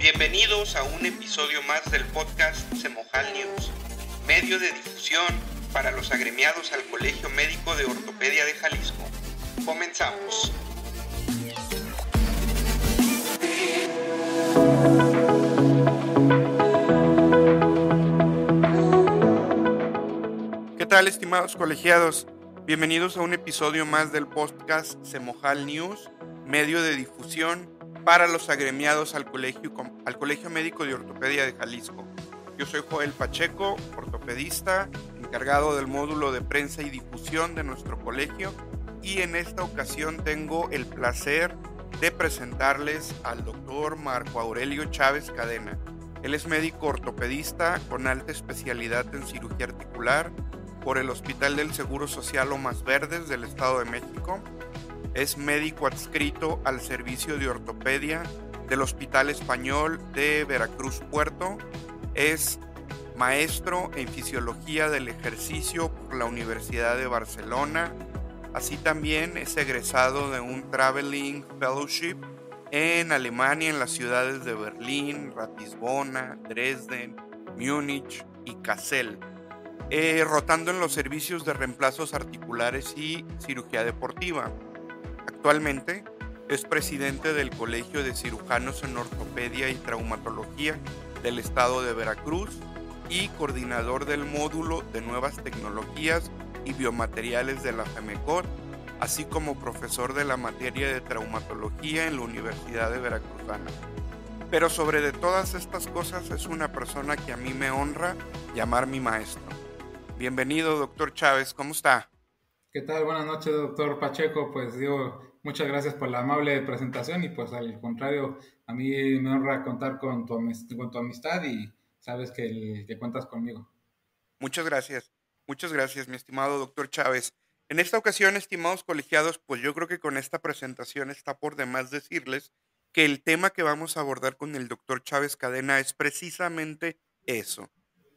Bienvenidos a un episodio más del podcast Semojal News, medio de difusión para los agremiados al Colegio Médico de Ortopedia de Jalisco. Comenzamos. ¿Qué tal, estimados colegiados? Bienvenidos a un episodio más del podcast Semojal News, medio de difusión para los agremiados al Colegio Médico de Ortopedia de Jalisco. Yo soy Joel Pacheco, ortopedista, encargado del módulo de prensa y difusión de nuestro colegio, y en esta ocasión tengo el placer de presentarles al doctor Marco Aurelio Chávez Cadena. Él es médico ortopedista con alta especialidad en cirugía articular por el Hospital del Seguro Social Lomas Verdes del Estado de México. Es médico adscrito al servicio de ortopedia del Hospital Español de Veracruz Puerto. Es maestro en fisiología del ejercicio por la Universidad de Barcelona. Así también es egresado de un Traveling Fellowship en Alemania, en las ciudades de Berlín, Ratisbona, Dresden, Múnich y Kassel, rotando en los servicios de reemplazos articulares y cirugía deportiva. Actualmente es presidente del Colegio de Cirujanos en Ortopedia y Traumatología del Estado de Veracruz y coordinador del módulo de Nuevas Tecnologías y Biomateriales de la FEMECOT, así como profesor de la materia de traumatología en la Universidad de Veracruzana. Pero sobre de todas estas cosas es una persona que a mí me honra llamar mi maestro. Bienvenido, doctor Chávez, ¿cómo está? ¿Qué tal? Buenas noches, doctor Pacheco. Pues digo, muchas gracias por la amable presentación y pues al contrario, a mí me honra contar con tu amistad y sabes que cuentas conmigo. Muchas gracias, mi estimado doctor Chávez. En esta ocasión, estimados colegiados, pues yo creo que con esta presentación está por demás decirles que el tema que vamos a abordar con el doctor Chávez Cadena es precisamente eso: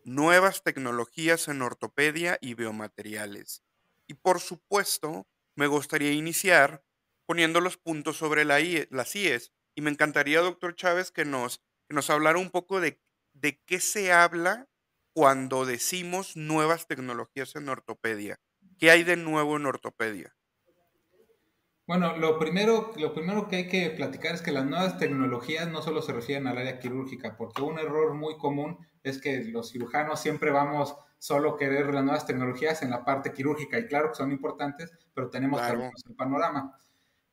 nuevas tecnologías en ortopedia y biomateriales. Y por supuesto, me gustaría iniciar poniendo los puntos sobre las IES. Y me encantaría, doctor Chávez, que nos hablara un poco de qué se habla cuando decimos nuevas tecnologías en ortopedia. ¿Qué hay de nuevo en ortopedia? Bueno, lo primero que hay que platicar es que las nuevas tecnologías no solo se refieren al área quirúrgica, porque un error muy común es que los cirujanos siempre vamos solo a querer las nuevas tecnologías en la parte quirúrgica, y claro que son importantes, pero tenemos que Claro, abrirnos el panorama.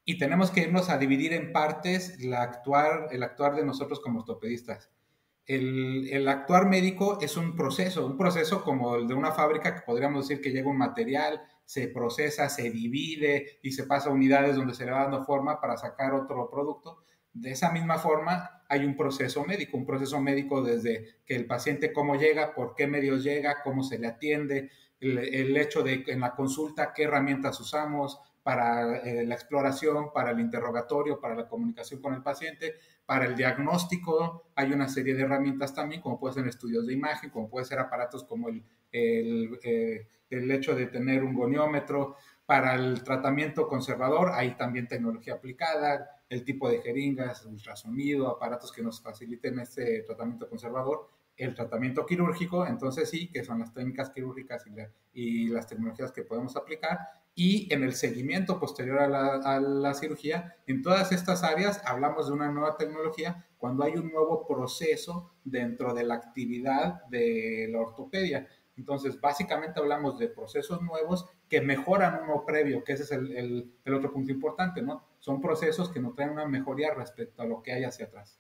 Y tenemos que irnos a dividir en partes el actuar de nosotros como ortopedistas. El actuar médico es un proceso como el de una fábrica, que podríamos decir que llega un material, se procesa, se divide y se pasa a unidades donde se le va dando forma para sacar otro producto. De esa misma forma hay un proceso médico desde que el paciente cómo llega, por qué medios llega, cómo se le atiende, el hecho de en la consulta qué herramientas usamos para la exploración, para el interrogatorio, para la comunicación con el paciente, para el diagnóstico. Hay una serie de herramientas también, como pueden ser estudios de imagen, como pueden ser aparatos como el hecho de tener un goniómetro. Para el tratamiento conservador hay también tecnología aplicada, el tipo de jeringas, ultrasonido, aparatos que nos faciliten este tratamiento conservador. El tratamiento quirúrgico, entonces sí, que son las técnicas quirúrgicas y las tecnologías que podemos aplicar. Y en el seguimiento posterior a la cirugía, en todas estas áreas hablamos de una nueva tecnología cuando hay un nuevo proceso dentro de la actividad de la ortopedia. Entonces, básicamente hablamos de procesos nuevos que mejoran uno previo, que ese es el otro punto importante, ¿no? Son procesos que nos traen una mejoría respecto a lo que hay hacia atrás.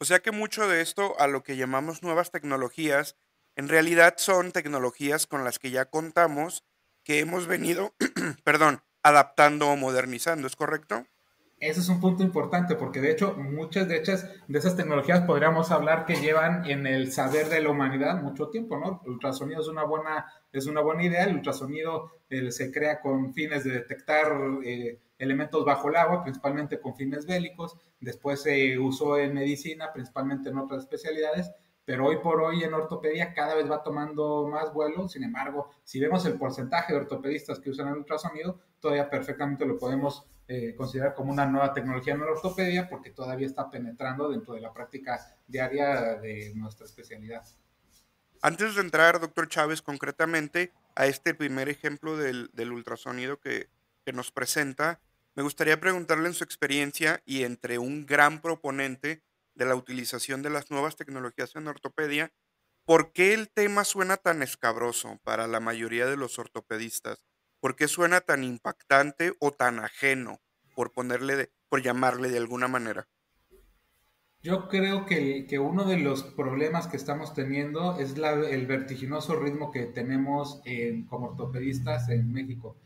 o sea que mucho de esto, a lo que llamamos nuevas tecnologías, en realidad son tecnologías con las que ya contamos, que hemos venido, perdón, adaptando o modernizando, ¿es correcto? Ese es un punto importante porque de hecho muchas de esas tecnologías podríamos hablar que llevan en el saber de la humanidad mucho tiempo, ¿no? El ultrasonido es una buena idea. El ultrasonido se crea con fines de detectar elementos bajo el agua, principalmente con fines bélicos. Después se usó en medicina, principalmente en otras especialidades, pero hoy por hoy en ortopedia cada vez va tomando más vuelo. Sin embargo, si vemos el porcentaje de ortopedistas que usan el ultrasonido, todavía perfectamente lo podemos considerar como una nueva tecnología en la ortopedia porque todavía está penetrando dentro de la práctica diaria de nuestra especialidad. Antes de entrar, doctor Chávez, concretamente a este primer ejemplo del ultrasonido que nos presenta, me gustaría preguntarle en su experiencia y entre un gran proponente de la utilización de las nuevas tecnologías en ortopedia, ¿por qué el tema suena tan escabroso para la mayoría de los ortopedistas? ¿Por qué suena tan impactante o tan ajeno, por llamarle de alguna manera? Yo creo que uno de los problemas que estamos teniendo es el vertiginoso ritmo que tenemos como ortopedistas en México.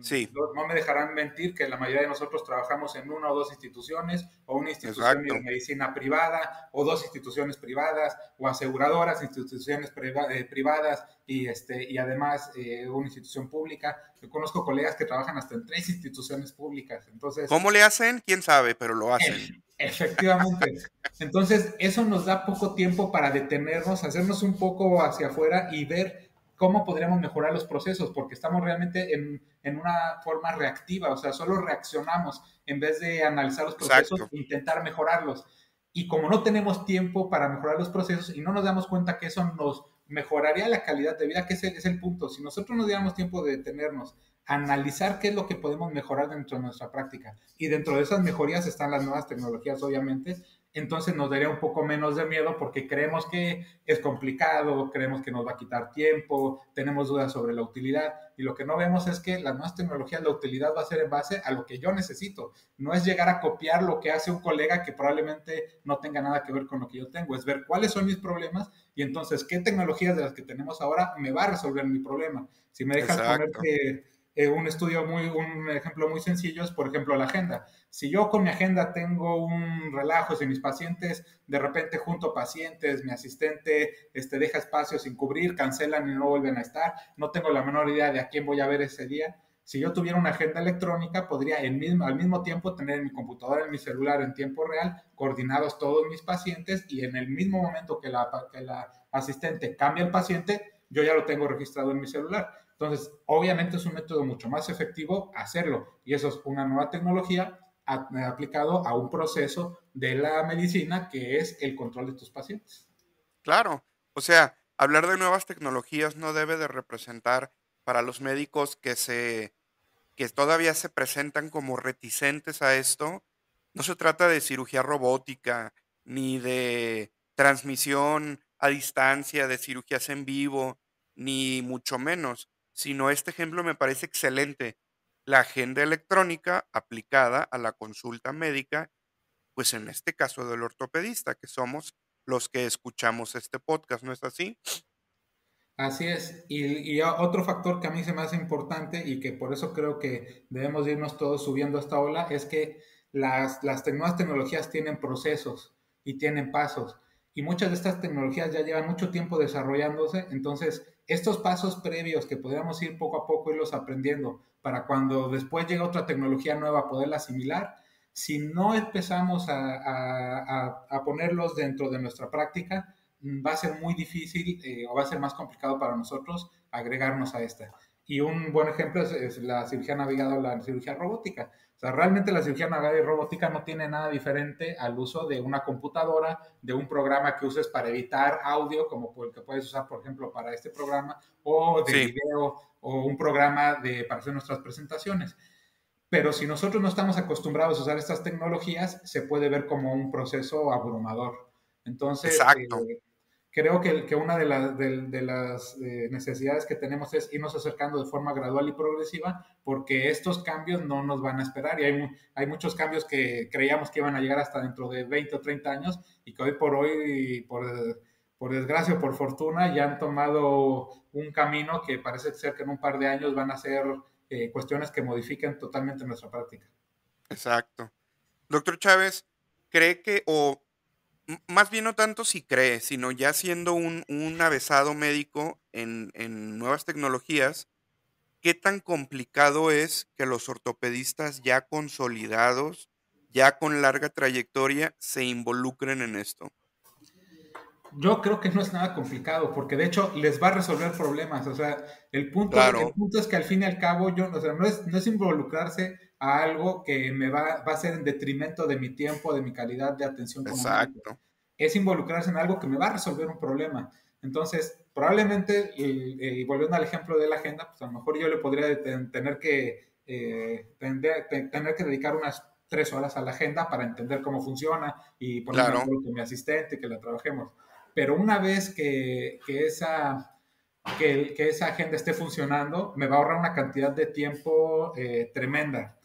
Sí, No me dejarán mentir que la mayoría de nosotros trabajamos en una o dos instituciones, o una institución de exacto. medicina privada, o dos instituciones privadas, o aseguradoras, instituciones privadas y además una institución pública. Yo conozco colegas que trabajan hasta en tres instituciones públicas. Entonces, ¿Cómo le hacen? ¿Quién sabe? Pero lo hacen. efectivamente. Entonces, eso nos da poco tiempo para detenernos, hacernos un poco hacia afuera y ver cómo podríamos mejorar los procesos, porque estamos realmente en una forma reactiva, o sea, solo reaccionamos en vez de analizar los procesos Exacto, e intentar mejorarlos. Y como no tenemos tiempo para mejorar los procesos y no nos damos cuenta que eso nos mejoraría la calidad de vida, que ese es el punto. Si nosotros nos diéramos tiempo de detenernos, analizar qué es lo que podemos mejorar dentro de nuestra práctica, y dentro de esas mejorías están las nuevas tecnologías, obviamente, entonces nos daría un poco menos de miedo porque creemos que es complicado, creemos que nos va a quitar tiempo, tenemos dudas sobre la utilidad, y lo que no vemos es que las nuevas tecnologías, la utilidad va a ser en base a lo que yo necesito. No es llegar a copiar lo que hace un colega que probablemente no tenga nada que ver con lo que yo tengo, es ver cuáles son mis problemas y entonces qué tecnologías de las que tenemos ahora me va a resolver mi problema. Si me dejas exacto. ponerte un ejemplo muy sencillo es, por ejemplo, la agenda. Si yo con mi agenda tengo un relajo, si mis pacientes de repente junto pacientes, mi asistente deja espacios sin cubrir, cancelan y no vuelven a estar, no tengo la menor idea de a quién voy a ver ese día. Si yo tuviera una agenda electrónica, podría al mismo tiempo tener en mi computadora, en mi celular en tiempo real, coordinados todos mis pacientes, y en el mismo momento que la asistente cambia el paciente, yo ya lo tengo registrado en mi celular. Entonces, obviamente es un método mucho más efectivo hacerlo, y eso es una nueva tecnología aplicado a un proceso de la medicina que es el control de tus pacientes. Claro. O sea, hablar de nuevas tecnologías no debe de representar para los médicos que todavía se presentan como reticentes a esto, no se trata de cirugía robótica, ni de transmisión a distancia, de cirugías en vivo, ni mucho menos, sino este ejemplo me parece excelente. La agenda electrónica aplicada a la consulta médica, pues en este caso del ortopedista, que somos los que escuchamos este podcast, ¿no es así? Así es. Y otro factor que a mí se me hace importante y que por eso creo que debemos irnos todos subiendo a esta ola es que las nuevas tecnologías tienen procesos y tienen pasos. Y muchas de estas tecnologías ya llevan mucho tiempo desarrollándose. Entonces, estos pasos previos que podríamos ir poco a poco, irlos aprendiendo para cuando después llegue otra tecnología nueva poderla asimilar, si no empezamos a ponerlos dentro de nuestra práctica, va a ser muy difícil o va a ser más complicado para nosotros agregarnos a esta. Y un buen ejemplo es la cirugía navigada o la cirugía robótica. O sea, realmente la cirugía navigada y robótica no tiene nada diferente al uso de una computadora, de un programa que uses para editar audio, como el que puedes usar, por ejemplo, para este programa, o de Sí, video, o un programa para hacer nuestras presentaciones. Pero si nosotros no estamos acostumbrados a usar estas tecnologías, se puede ver como un proceso abrumador. Entonces, exacto. creo que una de las necesidades que tenemos es irnos acercando de forma gradual y progresiva, porque estos cambios no nos van a esperar, y hay muchos cambios que creíamos que iban a llegar hasta dentro de 20 o 30 años y que hoy por hoy, por desgracia o por fortuna, ya han tomado un camino que parece ser que en un par de años van a ser cuestiones que modifiquen totalmente nuestra práctica. Exacto. Doctor Chávez, ¿cree que, o más bien no tanto si cree, sino ya siendo un avesado médico en nuevas tecnologías, qué tan complicado es que los ortopedistas ya consolidados, ya con larga trayectoria, se involucren en esto? Yo creo que no es nada complicado, porque de hecho les va a resolver problemas. O sea, el Claro, punto es que al fin y al cabo, o sea, no es involucrarse a algo que va a ser en detrimento de mi tiempo, de mi calidad de atención como médico. Exacto. Es involucrarse en algo que me va a resolver un problema. Entonces, probablemente, y volviendo al ejemplo de la agenda, pues a lo mejor yo le podría tener que dedicar unas 3 horas a la agenda para entender cómo funciona y ponerme de Claro. acuerdo con mi asistente, que la trabajemos. Pero una vez que esa agenda esté funcionando, me va a ahorrar una cantidad de tiempo tremenda.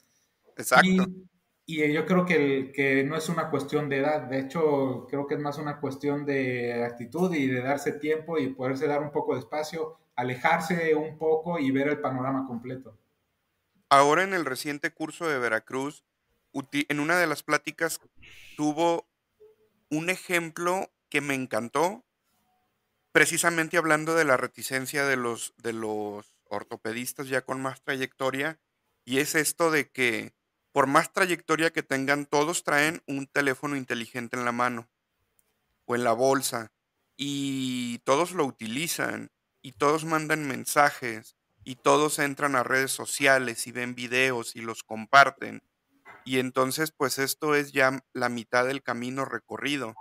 Exacto. Y, y yo creo que no es una cuestión de edad, de hecho creo que es más una cuestión de actitud y de darse tiempo y poderse dar un poco de espacio, alejarse un poco y ver el panorama completo. Ahora en el reciente curso de Veracruz, en una de las pláticas tuvo un ejemplo que me encantó, precisamente hablando de la reticencia de los ortopedistas ya con más trayectoria, y es esto de que por más trayectoria que tengan, todos traen un teléfono inteligente en la mano o en la bolsa, y todos lo utilizan, y todos mandan mensajes, y todos entran a redes sociales y ven videos y los comparten. Y entonces, pues esto es ya la mitad del camino recorrido.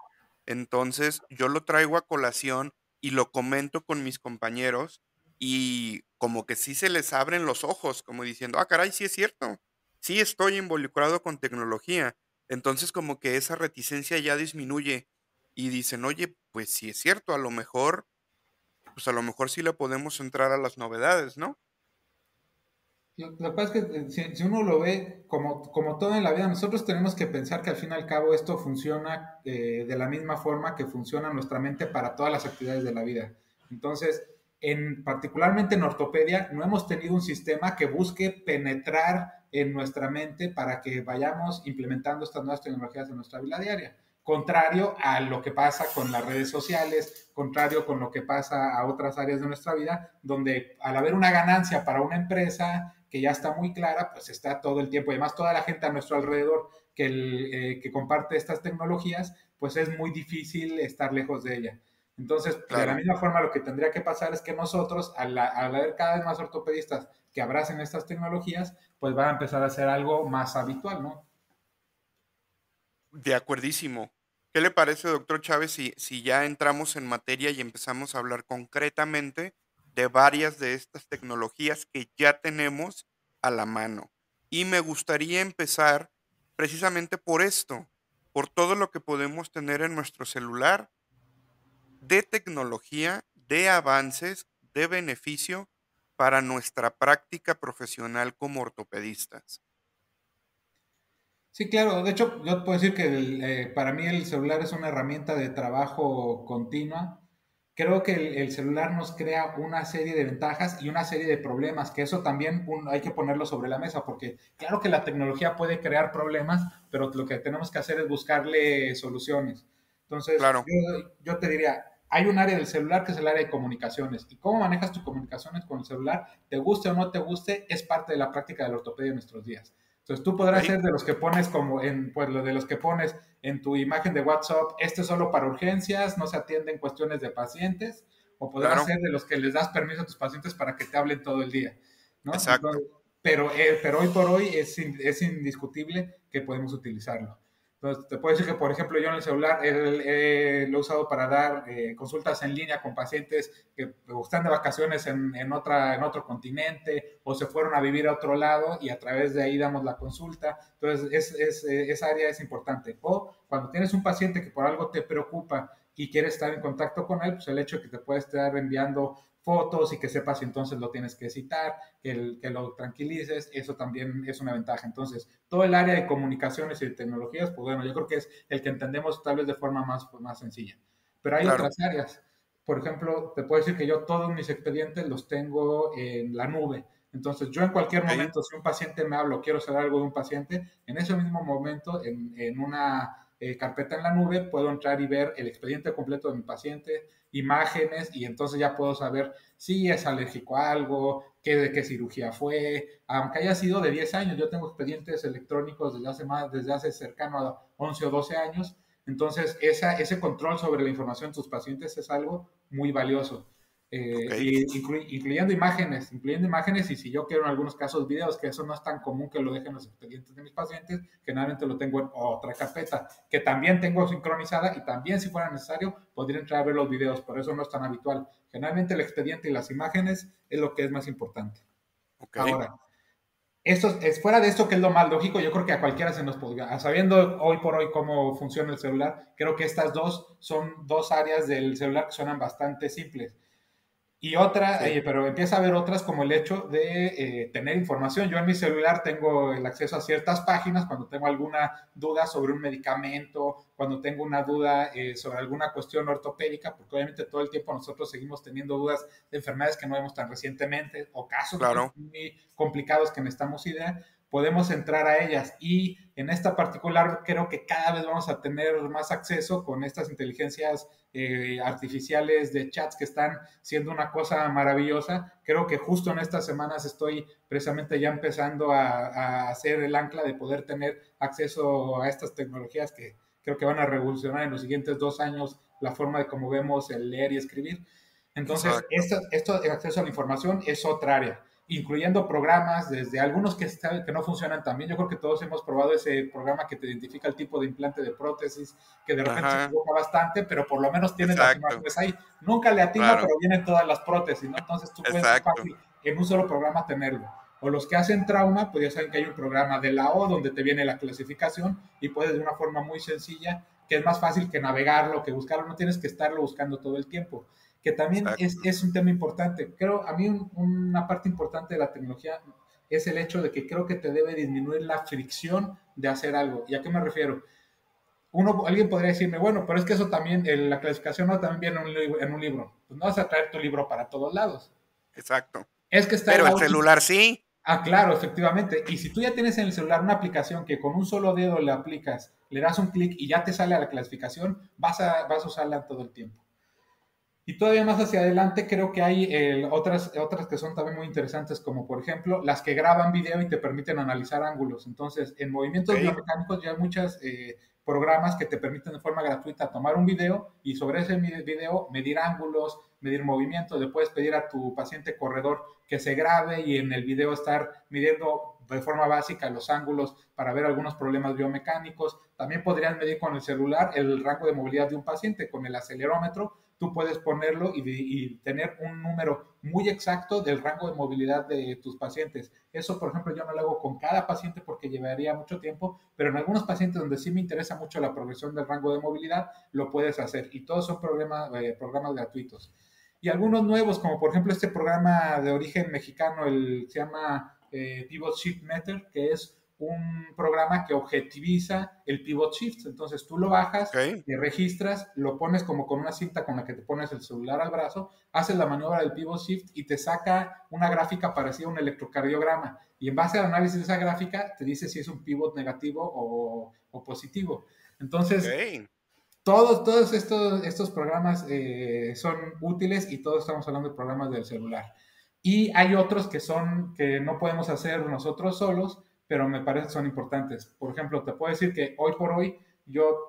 Entonces, yo lo traigo a colación y lo comento con mis compañeros y como que sí se les abren los ojos, como diciendo, ah, caray, sí es cierto, sí estoy involucrado con tecnología. Entonces, como que esa reticencia ya disminuye y dicen, oye, pues sí es cierto, a lo mejor, pues a lo mejor sí le podemos entrar a las novedades, ¿no? Lo que pasa es que si uno lo ve como todo en la vida, nosotros tenemos que pensar que al fin y al cabo esto funciona de la misma forma que funciona nuestra mente para todas las actividades de la vida. Entonces, particularmente en ortopedia, no hemos tenido un sistema que busque penetrar en nuestra mente para que vayamos implementando estas nuevas tecnologías en nuestra vida diaria. Contrario a lo que pasa con las redes sociales, contrario con lo que pasa a otras áreas de nuestra vida, donde al haber una ganancia para una empresa que ya está muy clara, pues está todo el tiempo. Y además, toda la gente a nuestro alrededor que comparte estas tecnologías, pues es muy difícil estar lejos de ella. Entonces, de la Claro. misma forma, lo que tendría que pasar es que nosotros, al haber cada vez más ortopedistas que abracen estas tecnologías, pues van a empezar a hacer algo más habitual, ¿no? De acuerdísimo. ¿Qué le parece, doctor Chávez, si ya entramos en materia y empezamos a hablar concretamente de varias de estas tecnologías que ya tenemos a la mano? Y me gustaría empezar precisamente por esto, por todo lo que podemos tener en nuestro celular de tecnología, de avances, de beneficio para nuestra práctica profesional como ortopedistas. Sí, claro. De hecho, yo puedo decir que para mí el celular es una herramienta de trabajo continua. Creo que el celular nos crea una serie de ventajas y una serie de problemas, que eso también hay que ponerlo sobre la mesa, porque claro que la tecnología puede crear problemas, pero lo que tenemos que hacer es buscarle soluciones. Entonces, Claro, yo te diría, hay un área del celular que es el área de comunicaciones. Y cómo manejas tus comunicaciones con el celular, te guste o no te guste, es parte de la práctica de la ortopedia en nuestros días. Entonces tú podrás ¿ok? ser de los que pones pues lo de los que pones en tu imagen de WhatsApp, este es solo para urgencias, no se atienden cuestiones de pacientes, o podrás Claro, ser de los que les das permiso a tus pacientes para que te hablen todo el día, ¿no? exacto. Entonces, pero hoy por hoy es indiscutible que podemos utilizarlo. Entonces, te puedo decir que, por ejemplo, yo en el celular lo he usado para dar consultas en línea con pacientes que están de vacaciones en otro continente o se fueron a vivir a otro lado y a través de ahí damos la consulta. Entonces, esa área es importante. O cuando tienes un paciente que por algo te preocupa y quieres estar en contacto con él, pues el hecho de que te puede estar enviando fotos y que sepas si entonces lo tienes que citar, que lo tranquilices, eso también es una ventaja. Entonces, todo el área de comunicaciones y de tecnologías, pues bueno, yo creo que es el que entendemos tal vez de forma más sencilla. Pero hay Claro, otras áreas. Por ejemplo, te puedo decir que yo todos mis expedientes los tengo en la nube. Entonces, yo en cualquier okey, momento, si un paciente me habla o quiero saber algo de un paciente, en ese mismo momento, en una carpeta en la nube, puedo entrar y ver el expediente completo de mi paciente, imágenes, y entonces ya puedo saber si es alérgico a algo, de qué cirugía fue, aunque haya sido de 10 años, yo tengo expedientes electrónicos desde hace cercano a 11 o 12 años, entonces ese control sobre la información de tus pacientes es algo muy valioso. Ok. incluyendo imágenes, y si yo quiero en algunos casos videos, que eso no es tan común que lo dejen los expedientes de mis pacientes, generalmente lo tengo en otra carpeta, que también tengo sincronizada y también si fuera necesario podría entrar a ver los videos, por eso no es tan habitual. Generalmente el expediente y las imágenes es lo que es más importante. Ok. Ahora, esto es fuera de esto que es lo más lógico, yo creo que a cualquiera se nos podría, sabiendo hoy por hoy cómo funciona el celular, creo que estas dos son dos áreas del celular que suenan bastante simples. Y otra, Sí. pero empieza a haber otras como el hecho de tener información. Yo en mi celular tengo el acceso a ciertas páginas cuando tengo alguna duda sobre un medicamento, cuando tengo una duda sobre alguna cuestión ortopédica, porque obviamente todo el tiempo nosotros seguimos teniendo dudas de enfermedades que no vemos tan recientemente o casos Claro. muy complicados que necesitamos idea, podemos entrar a ellas y en esta particular creo que cada vez vamos a tener más acceso con estas inteligencias artificiales de chats que están siendo una cosa maravillosa. Creo que justo en estas semanas estoy precisamente ya empezando a hacer el ancla de poder tener acceso a estas tecnologías que creo que van a revolucionar en los siguientes 2 años la forma de cómo vemos el leer y escribir. Entonces, Exacto. esto de acceso a la información es otra área, incluyendo programas, desde algunos que no funcionan tan bien. Yo creo que todos hemos probado ese programa que te identifica el tipo de implante de prótesis, que de repente se Ajá. equivoca bastante, pero por lo menos tienes las Exacto. imágenes ahí. Nunca le atina, Claro. pero vienen todas las prótesis, ¿no? Entonces tú puedes muy Exacto. fácil en un solo programa tenerlo. O los que hacen trauma, pues ya saben que hay un programa de la O donde te viene la clasificación y puedes de una forma muy sencilla, que es más fácil que navegarlo, que buscarlo, no tienes que estarlo buscando todo el tiempo, que también Exacto. es un tema importante. Creo, a mí una parte importante de la tecnología es el hecho de que creo que te debe disminuir la fricción de hacer algo. ¿Y a qué me refiero? Alguien podría decirme, bueno, pero es que eso también, la clasificación no también viene en un libro. Pues no vas a traer tu libro para todos lados. Exacto. Es que está el Pero el auto. celular sí. Ah, claro, efectivamente. Y si tú ya tienes en el celular una aplicación que con un solo dedo le aplicas, le das un clic y ya te sale a la clasificación, vas a usarla todo el tiempo. Y todavía más hacia adelante creo que hay otras que son también muy interesantes, como por ejemplo las que graban video y te permiten analizar ángulos. Entonces, en movimientos Ok. biomecánicos ya hay muchos programas que te permiten de forma gratuita tomar un video y sobre ese video medir ángulos, medir movimientos. Le puedes pedir a tu paciente corredor que se grabe y en el video estar midiendo de forma básica los ángulos para ver algunos problemas biomecánicos. También podrías medir con el celular el rango de movilidad de un paciente con el acelerómetro. Tú puedes ponerlo y tener un número muy exacto del rango de movilidad de tus pacientes. Eso, por ejemplo, yo no lo hago con cada paciente porque llevaría mucho tiempo, pero en algunos pacientes donde sí me interesa mucho la progresión del rango de movilidad, lo puedes hacer. Y todos son programas gratuitos. Y algunos nuevos, como por ejemplo este programa de origen mexicano, se llama Pivot Shift Meter, que es un programa que objetiviza el pivot shift. Entonces tú lo bajas, Ok. te registras, lo pones como con una cinta con la que te pones el celular al brazo, haces la maniobra del pivot shift y te saca una gráfica parecida a un electrocardiograma. Y en base al análisis de esa gráfica te dice si es un pivot negativo o positivo. Entonces, Ok. todos estos programas son útiles y todos estamos hablando de programas del celular. Y hay otros que no podemos hacer nosotros solos, pero me parece que son importantes. Por ejemplo, te puedo decir que hoy por hoy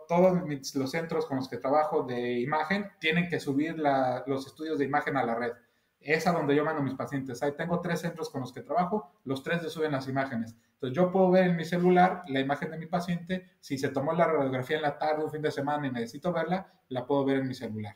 todos los centros con los que trabajo de imagen tienen que subir los estudios de imagen a la red. Es a donde yo mando a mis pacientes. Ahí tengo 3 centros con los que trabajo, los 3 le suben las imágenes. Entonces yo puedo ver en mi celular la imagen de mi paciente. Si se tomó la radiografía en la tarde, un fin de semana y necesito verla, la puedo ver en mi celular.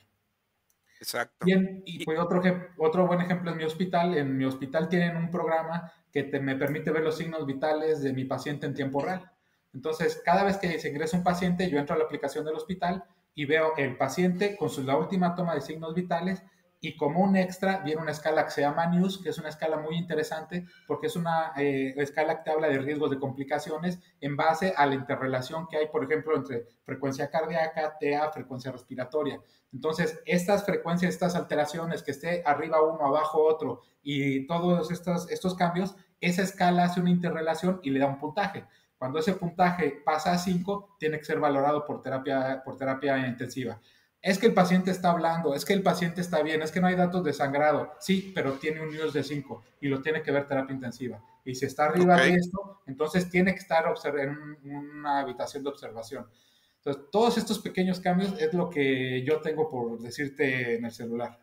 Exacto. Y Y, pues otro buen ejemplo es mi hospital. En mi hospital tienen un programa que me permite ver los signos vitales de mi paciente en tiempo real. Entonces, cada vez que se ingresa un paciente, yo entro a la aplicación del hospital y veo el paciente con la última toma de signos vitales y como un extra viene una escala que se llama NEWS, que es una escala muy interesante porque es una escala que te habla de riesgos de complicaciones en base a la interrelación que hay, por ejemplo, entre frecuencia cardíaca, TA, frecuencia respiratoria. Entonces, estas frecuencias, estas alteraciones, que esté arriba uno, abajo otro, y todos estos cambios, esa escala hace una interrelación y le da un puntaje. Cuando ese puntaje pasa a 5, tiene que ser valorado por terapia intensiva. Es que el paciente está hablando, es que el paciente está bien, es que no hay datos de sangrado. Sí, pero tiene un NEWS de 5 y lo tiene que ver terapia intensiva. Y si está ok. arriba de esto, entonces tiene que estar en una habitación de observación. Entonces, todos estos pequeños cambios es lo que yo tengo por decirte en el celular.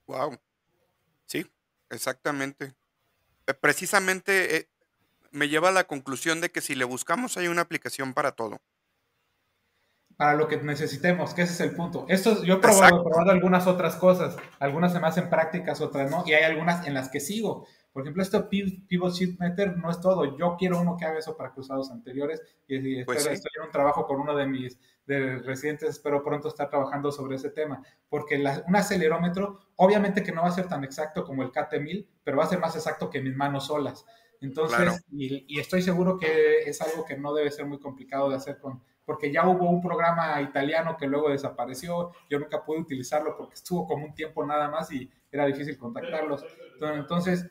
Wow. Sí, exactamente. Precisamente me lleva a la conclusión de que si le buscamos hay una aplicación para todo. Para lo que necesitemos, que ese es el punto. Esto, yo he Exacto. probado algunas otras cosas, algunas se me hacen prácticas, otras no, y hay algunas en las que sigo. Por ejemplo, este Pivot Shift Meter no es todo. Yo quiero uno que haga eso para cruzados anteriores y Pues estoy sí, en un trabajo con uno de mis residentes, espero pronto estar trabajando sobre ese tema, porque un acelerómetro, obviamente que no va a ser tan exacto como el KT1000, pero va a ser más exacto que mis manos solas. claro. Entonces, y estoy seguro que es algo que no debe ser muy complicado de hacer porque ya hubo un programa italiano que luego desapareció, yo nunca pude utilizarlo porque estuvo como un tiempo nada más y era difícil contactarlos. Entonces,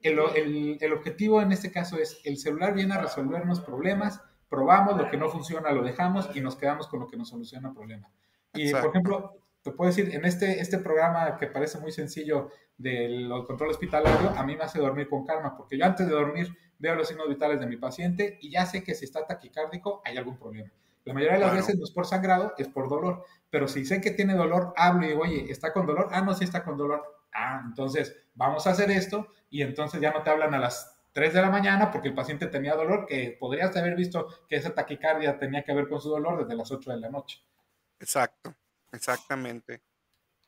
el objetivo en este caso es, el celular viene a resolvernos problemas, probamos lo que no funciona, lo dejamos y nos quedamos con lo que nos soluciona problemas. Y, por Exacto. ejemplo, te puedo decir, en este programa que parece muy sencillo del control hospitalario, a mí me hace dormir con calma, porque yo antes de dormir veo los signos vitales de mi paciente y ya sé que si está taquicárdico hay algún problema. La mayoría de las Claro. veces no es por sangrado, es por dolor. Pero si sé que tiene dolor, hablo y digo, oye, ¿está con dolor? Ah, no, sí está con dolor. Ah, entonces vamos a hacer esto y entonces ya no te hablan a las 3 de la mañana porque el paciente tenía dolor, que podrías haber visto que esa taquicardia tenía que ver con su dolor desde las 8 de la noche. Exacto. Exactamente.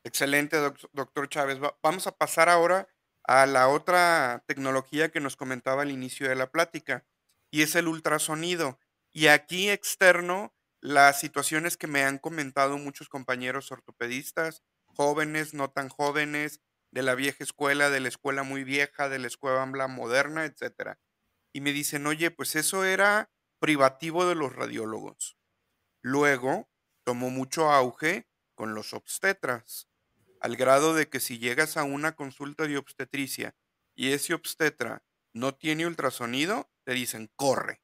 Excelente, doctor Chávez. Vamos a pasar ahora a la otra tecnología que nos comentaba al inicio de la plática, y es el ultrasonido. Y aquí externo, las situaciones que me han comentado muchos compañeros ortopedistas, jóvenes, no tan jóvenes, de la vieja escuela, de la escuela muy vieja, de la escuela moderna, etcétera. Y me dicen, oye, pues eso era privativo de los radiólogos. Luego tomó mucho auge con los obstetras, al grado de que si llegas a una consulta de obstetricia y ese obstetra no tiene ultrasonido, te dicen corre,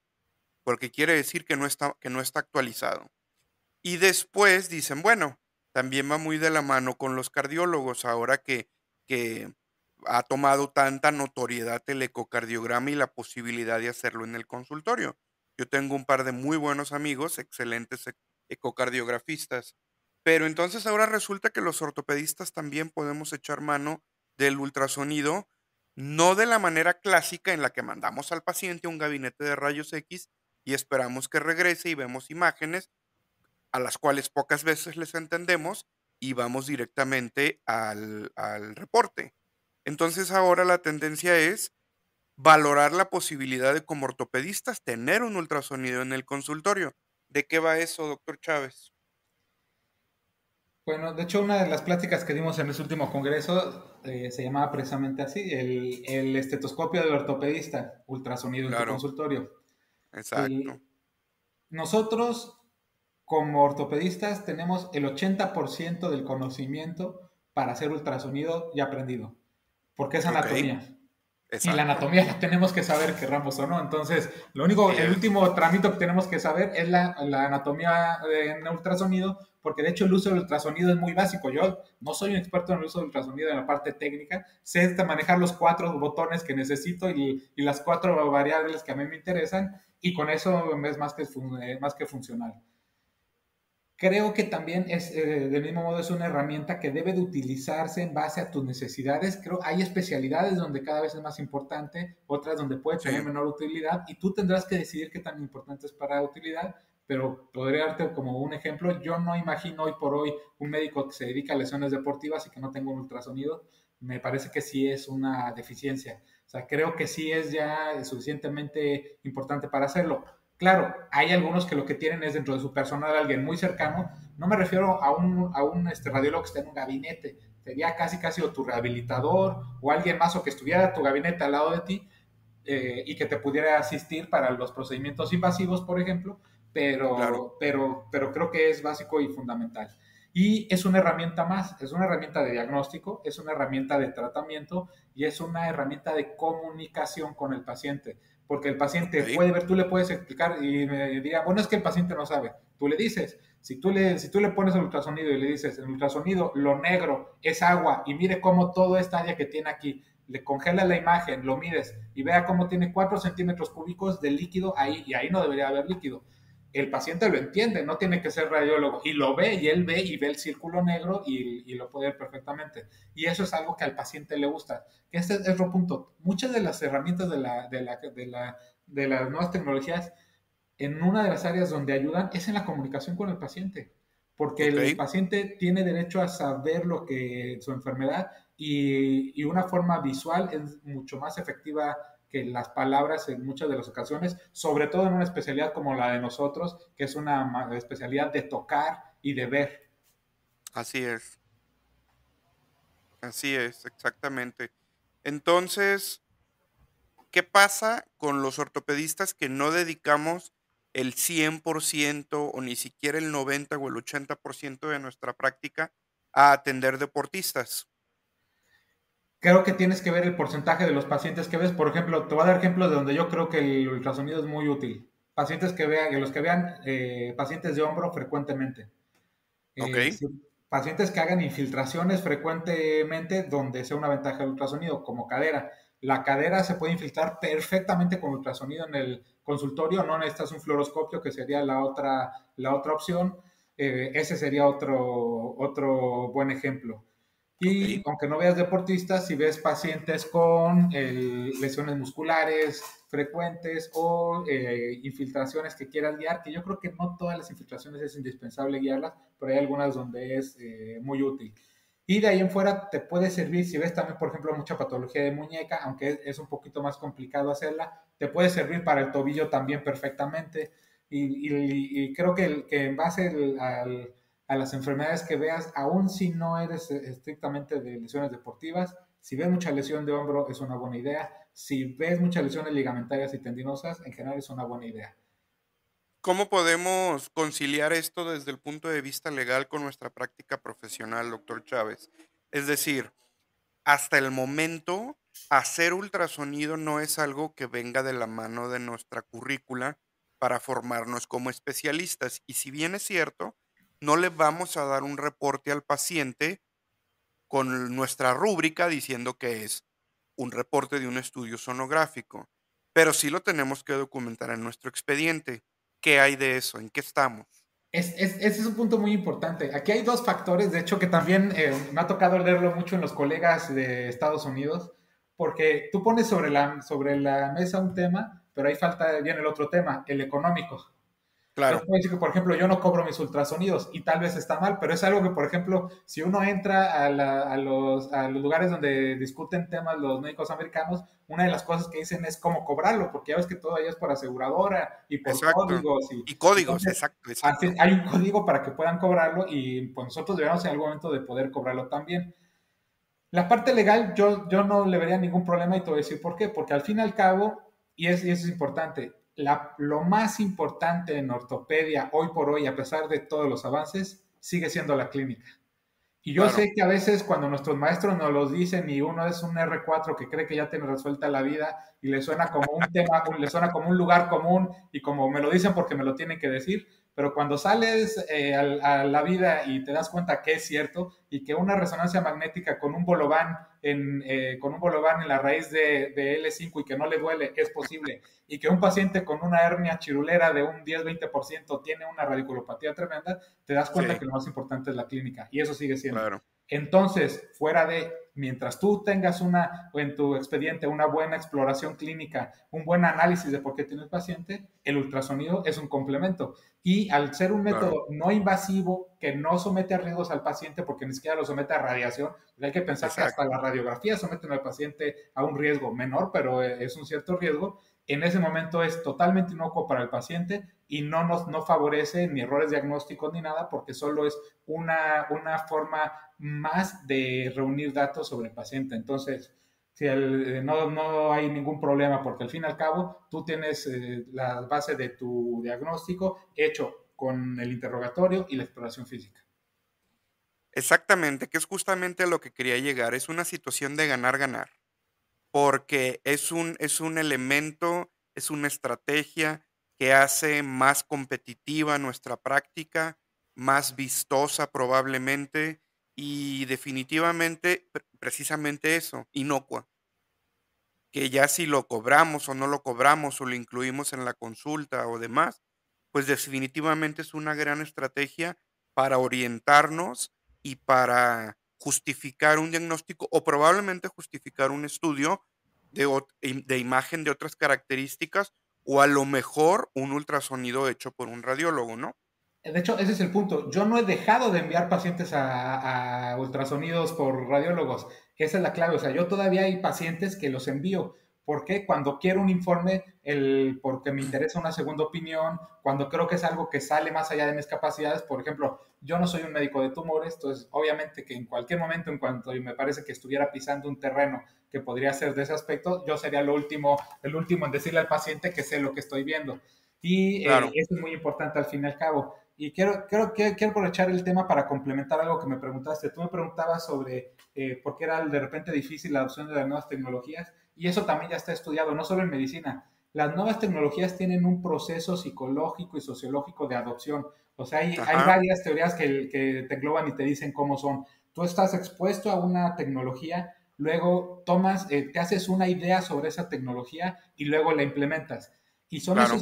porque quiere decir que no está actualizado. Y después dicen, bueno, también va muy de la mano con los cardiólogos, ahora que ha tomado tanta notoriedad el ecocardiograma y la posibilidad de hacerlo en el consultorio. Yo tengo un par de muy buenos amigos, excelentes ecocardiografistas, pero entonces ahora resulta que los ortopedistas también podemos echar mano del ultrasonido, no de la manera clásica en la que mandamos al paciente a un gabinete de rayos X y esperamos que regrese y vemos imágenes a las cuales pocas veces les entendemos y vamos directamente al reporte. Entonces ahora la tendencia es valorar la posibilidad de como ortopedistas tener un ultrasonido en el consultorio. ¿De qué va eso, doctor Chávez? Bueno, de hecho, una de las pláticas que dimos en ese último congreso se llamaba precisamente así, el estetoscopio del ortopedista, ultrasonido en tu Claro, consultorio. exacto. Eh, nosotros como ortopedistas tenemos el 80% del conocimiento para hacer ultrasonido ya aprendido, porque es Ok, anatomía. Y la exacto. anatomía la tenemos que saber, querramos o no. Entonces, lo único, Así el es. último trámite que tenemos que saber es la anatomía en ultrasonido, porque de hecho el uso del ultrasonido es muy básico. Yo no soy un experto en el uso del ultrasonido en la parte técnica, sé manejar los 4 botones que necesito y las 4 variables que a mí me interesan, y con eso es más que funcional. Creo que también es, del mismo modo, es una herramienta que debe de utilizarse en base a tus necesidades. Creo hay especialidades donde cada vez es más importante, otras donde puede tener Sí, menor utilidad y tú tendrás que decidir qué tan importante es para la utilidad, pero podría darte como un ejemplo. Yo no imagino hoy por hoy un médico que se dedica a lesiones deportivas y que no tenga un ultrasonido. Me parece que sí es una deficiencia. O sea, creo que sí es ya suficientemente importante para hacerlo. Claro, hay algunos que lo que tienen es dentro de su personal alguien muy cercano. No me refiero a un radiólogo que esté en un gabinete. Sería casi o tu rehabilitador o alguien más o que estuviera en tu gabinete al lado de ti y que te pudiera asistir para los procedimientos invasivos, por ejemplo, claro. pero creo que es básico y fundamental. Y es una herramienta más, es una herramienta de diagnóstico, es una herramienta de tratamiento y es una herramienta de comunicación con el paciente. Porque el paciente Ok, puede ver, tú le puedes explicar y me diría, bueno, es que el paciente no sabe. Tú le dices, si tú le pones el ultrasonido y le dices, el ultrasonido, lo negro es agua y mire cómo todo esta área que tiene aquí, le congelas la imagen, lo mides y vea cómo tiene 4 centímetros cúbicos de líquido ahí y ahí no debería haber líquido. el paciente lo entiende, no tiene que ser radiólogo, y lo ve, y él ve, y ve el círculo negro, y lo puede ver perfectamente. Y eso es algo que al paciente le gusta. Este es otro punto. Muchas de las herramientas de las nuevas tecnologías, en una de las áreas donde ayudan, es en la comunicación con el paciente. Porque Ok, el paciente tiene derecho a saber lo que su enfermedad, y una forma visual es mucho más efectiva que las palabras en muchas de las ocasiones, sobre todo en una especialidad como la de nosotros, que es una especialidad de tocar y de ver. así es, exactamente. Entonces, ¿qué pasa con los ortopedistas que no dedicamos el 100% o ni siquiera el 90 o el 80% de nuestra práctica a atender deportistas? Creo que tienes que ver el porcentaje de los pacientes que ves. Por ejemplo, te voy a dar ejemplos de donde yo creo que el ultrasonido es muy útil. Pacientes que vean, los que vean pacientes de hombro frecuentemente. Ok, Sí, pacientes que hagan infiltraciones frecuentemente donde sea una ventaja el ultrasonido, como cadera. La cadera se puede infiltrar perfectamente con ultrasonido en el consultorio, no necesitas un fluoroscopio, que sería la otra opción. Ese sería otro buen ejemplo. ok. Y aunque no veas deportistas, si ves pacientes con lesiones musculares frecuentes o infiltraciones que quieras guiar, que yo creo que no todas las infiltraciones es indispensable guiarlas, pero hay algunas donde es muy útil. Y de ahí en fuera te puede servir, si ves también, por ejemplo, mucha patología de muñeca, aunque es un poquito más complicado hacerla, te puede servir para el tobillo también perfectamente. Y creo que en base a las enfermedades que veas, aun si no eres estrictamente de lesiones deportivas, si ves mucha lesión de hombro es una buena idea, si ves muchas lesiones ligamentarias y tendinosas, en general es una buena idea. ¿Cómo podemos conciliar esto desde el punto de vista legal con nuestra práctica profesional, doctor Chávez? Es decir, hasta el momento, hacer ultrasonido no es algo que venga de la mano de nuestra currícula para formarnos como especialistas. Y si bien es cierto, no le vamos a dar un reporte al paciente con nuestra rúbrica diciendo que es un reporte de un estudio sonográfico, pero sí lo tenemos que documentar en nuestro expediente. ¿Qué hay de eso? ¿En qué estamos? Ese es un punto muy importante. Aquí hay dos factores, de hecho, que también me ha tocado leerlo mucho en los colegas de Estados Unidos, porque tú pones sobre la mesa un tema, pero ahí falta bien el otro tema, el económico. Entonces, Claro, puedo decir que, por ejemplo, yo no cobro mis ultrasonidos y tal vez está mal, pero es algo que, por ejemplo, si uno entra a los lugares donde discuten temas los médicos americanos, una de las cosas que dicen es cómo cobrarlo, porque ya ves que todo allá es por aseguradora y por exacto. códigos. Y códigos, Entonces, exacto, así, exacto. hay un código para que puedan cobrarlo y pues nosotros deberíamos en algún momento de poder cobrarlo también. La parte legal yo no le vería ningún problema y te voy a decir por qué, porque al fin y al cabo, y eso es importante, lo más importante en ortopedia hoy por hoy, a pesar de todos los avances, sigue siendo la clínica. Y yo Claro, sé que a veces cuando nuestros maestros nos los dicen y uno es un R4 que cree que ya tiene resuelta la vida y le suena como un tema, le suena como un lugar común y como me lo dicen porque me lo tienen que decir, pero cuando sales a la vida y te das cuenta que es cierto y que una resonancia magnética con un bolobán en la raíz de L5 y que no le duele es posible, y que un paciente con una hernia chirulera de un 10-20% tiene una radiculopatía tremenda, te das cuenta sí, que lo más importante es la clínica y eso sigue siendo. claro. Entonces, fuera de, mientras tú tengas en tu expediente una buena exploración clínica, un buen análisis de por qué tiene el paciente, el ultrasonido es un complemento. Y al ser un Claro, método no invasivo que no somete a riesgos al paciente porque ni siquiera lo somete a radiación, hay que pensar que hasta exacto, la radiografía someten al paciente a un riesgo menor, pero es un cierto riesgo. En ese momento es totalmente inocuo para el paciente y no favorece ni errores diagnósticos ni nada porque solo es una forma más de reunir datos sobre el paciente. Entonces, si no hay ningún problema porque al fin y al cabo tú tienes la base de tu diagnóstico hecho con el interrogatorio y la exploración física. exactamente, que es justamente a lo que quería llegar. Es una situación de ganar-ganar, porque es un elemento, es una estrategia que hace más competitiva nuestra práctica, más vistosa probablemente, y definitivamente, precisamente eso, inocua, que ya si lo cobramos o no lo cobramos, o lo incluimos en la consulta o demás, pues definitivamente es una gran estrategia para orientarnos y para justificar un diagnóstico o probablemente justificar un estudio de imagen de otras características o a lo mejor un ultrasonido hecho por un radiólogo, ¿no? De hecho, ese es el punto. Yo no he dejado de enviar pacientes a ultrasonidos por radiólogos. Esa es la clave. O sea, yo todavía hay pacientes que los envío. Porque cuando quiero un informe, porque me interesa una segunda opinión, cuando creo que es algo que sale más allá de mis capacidades, por ejemplo, yo no soy un médico de tumores, entonces obviamente que en cualquier momento, en cuanto me parece que estuviera pisando un terreno que podría ser de ese aspecto, yo sería el último en decirle al paciente que sé lo que estoy viendo. Y Claro, eso es muy importante al fin y al cabo. Y quiero aprovechar el tema para complementar algo que me preguntaste. Tú me preguntabas sobre por qué era de repente difícil la adopción de las nuevas tecnologías, y eso también ya está estudiado, no solo en medicina. Las nuevas tecnologías tienen un proceso psicológico y sociológico de adopción. O sea, hay ajá, varias teorías que te engloban y te dicen cómo son. Tú estás expuesto a una tecnología, luego te haces una idea sobre esa tecnología y luego la implementas. Y son claro,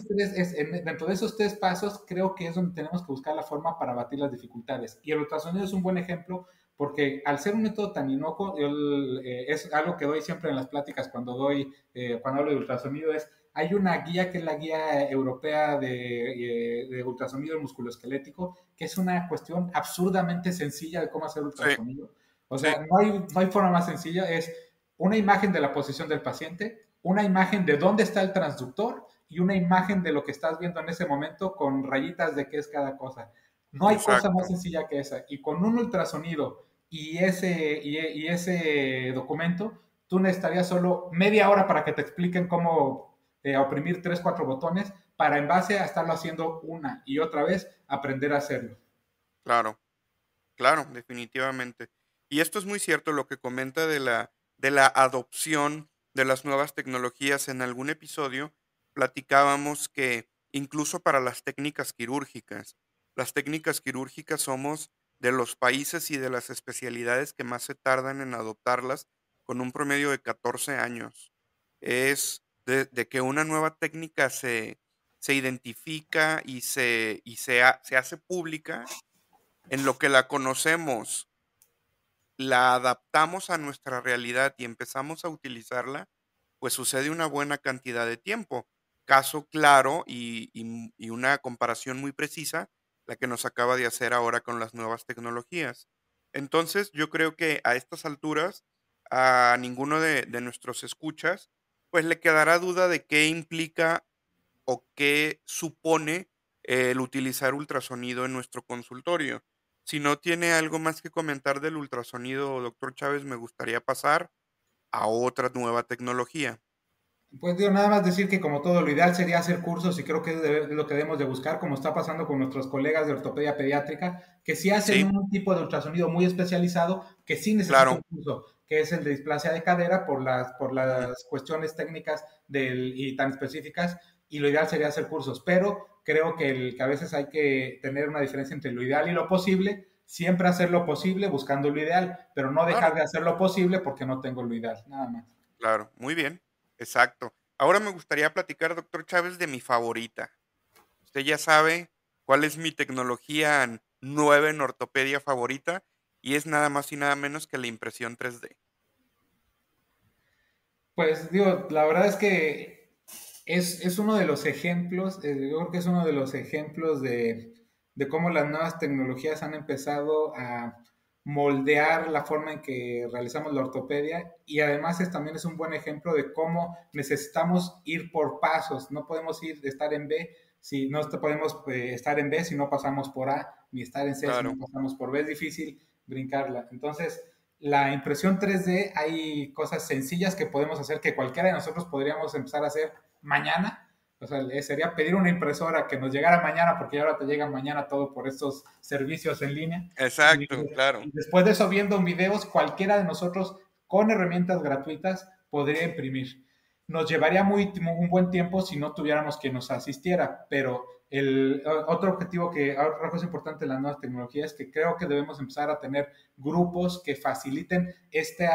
dentro de esos tres pasos, creo que es donde tenemos que buscar la forma para batir las dificultades. Y el ultrasonido es un buen ejemplo porque al ser un método tan inocuo, es algo que doy siempre en las pláticas cuando hablo de ultrasonido, hay una guía que es la guía europea de ultrasonido musculoesquelético, que es una cuestión absurdamente sencilla de cómo hacer sí, ultrasonido. O sí, sea, no hay forma más sencilla, es una imagen de la posición del paciente, una imagen de dónde está el transductor y una imagen de lo que estás viendo en ese momento con rayitas de qué es cada cosa. No hay cosa más exacto, sencilla que esa. Y con un ultrasonido y ese documento, tú necesitarías solo media hora para que te expliquen cómo oprimir 3, 4 botones para en base a estarlo haciendo una y otra vez aprender a hacerlo. claro. Claro, definitivamente. Y esto es muy cierto lo que comenta de la adopción de las nuevas tecnologías. En algún episodio platicábamos que incluso para las técnicas quirúrgicas somos de los países y de las especialidades que más se tardan en adoptarlas con un promedio de 14 años. Es de que una nueva técnica se identifica y se hace pública en lo que la conocemos, la adaptamos a nuestra realidad y empezamos a utilizarla, pues sucede una buena cantidad de tiempo. Caso claro y una comparación muy precisa, la que nos acaba de hacer ahora con las nuevas tecnologías. Entonces, yo creo que a estas alturas, a ninguno de nuestros escuchas, pues le quedará duda de qué implica o qué supone el utilizar ultrasonido en nuestro consultorio. Si no tiene algo más que comentar del ultrasonido, doctor Chávez, me gustaría pasar a otra nueva tecnología. Pues digo, nada más decir que como todo, lo ideal sería hacer cursos y creo que es lo que debemos de buscar, como está pasando con nuestros colegas de ortopedia pediátrica, que sí hacen Sí, un tipo de ultrasonido muy especializado, que sí necesita claro. un curso, que es el de displasia de cadera por Ujú. las cuestiones técnicas y tan específicas, y lo ideal sería hacer cursos, pero creo que a veces hay que tener una diferencia entre lo ideal y lo posible, siempre hacer lo posible buscando lo ideal, pero no dejar Claro, de hacer lo posible porque no tengo lo ideal, nada más. claro. Muy bien. Exacto. Ahora me gustaría platicar, doctor Chávez, de mi favorita. Usted ya sabe cuál es mi tecnología nueva en ortopedia favorita y es nada más y nada menos que la impresión 3D. Pues digo, la verdad es que es uno de los ejemplos, yo creo que es uno de los ejemplos de cómo las nuevas tecnologías han empezado a moldear la forma en que realizamos la ortopedia y además también es un buen ejemplo de cómo necesitamos ir por pasos, no podemos estar en B si no podemos estar en B si no pasamos por A, ni estar en C si no Claro, pasamos por B, es difícil brincarla. Entonces, la impresión 3D, hay cosas sencillas que podemos hacer que cualquiera de nosotros podríamos empezar a hacer mañana. O sea, sería pedir una impresora que nos llegara mañana, porque ahora te llega mañana todo por estos servicios en línea. Y, exacto, claro, y después de eso, viendo videos, cualquiera de nosotros con herramientas gratuitas podría imprimir. Nos llevaría un buen tiempo si no tuviéramos quien nos asistiera, pero otro objetivo otra cosa importante en las nuevas tecnologías es que creo que debemos empezar a tener grupos que faciliten este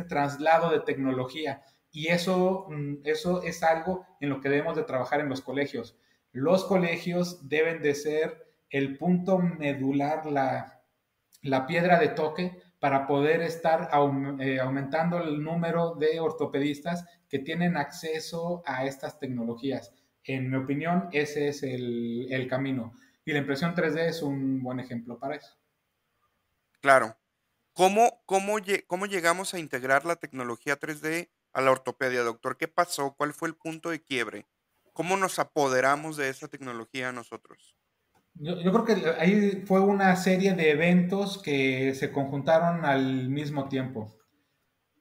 traslado de tecnología. Y eso es algo en lo que debemos de trabajar en los colegios. los colegios deben de ser el punto medular, la piedra de toque para poder estar aumentando el número de ortopedistas que tienen acceso a estas tecnologías. En mi opinión, ese es el camino. Y la impresión 3D es un buen ejemplo para eso. Claro. ¿Cómo llegamos a integrar la tecnología 3D a la ortopedia, doctor? ¿Qué pasó? ¿Cuál fue el punto de quiebre? ¿Cómo nos apoderamos de esa tecnología nosotros? Yo creo que ahí fue una serie de eventos que se conjuntaron al mismo tiempo.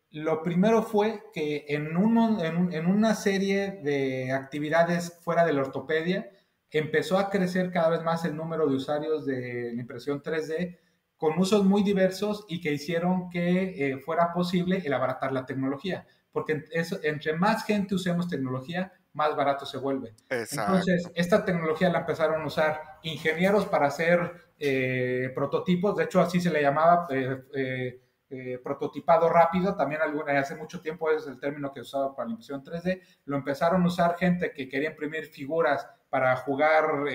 Lo primero fue que en una serie de actividades fuera de la ortopedia empezó a crecer cada vez más el número de usuarios de la impresión 3D con usos muy diversos y que hicieron que fuera posible el abaratar la tecnología. Porque entre más gente usemos tecnología, más barato se vuelve. Entonces, Exacto. esta tecnología la empezaron a usar ingenieros para hacer prototipos, de hecho así se le llamaba prototipado rápido, también hace mucho tiempo es el término que usaba para la impresión 3D, lo empezaron a usar gente que quería imprimir figuras para jugar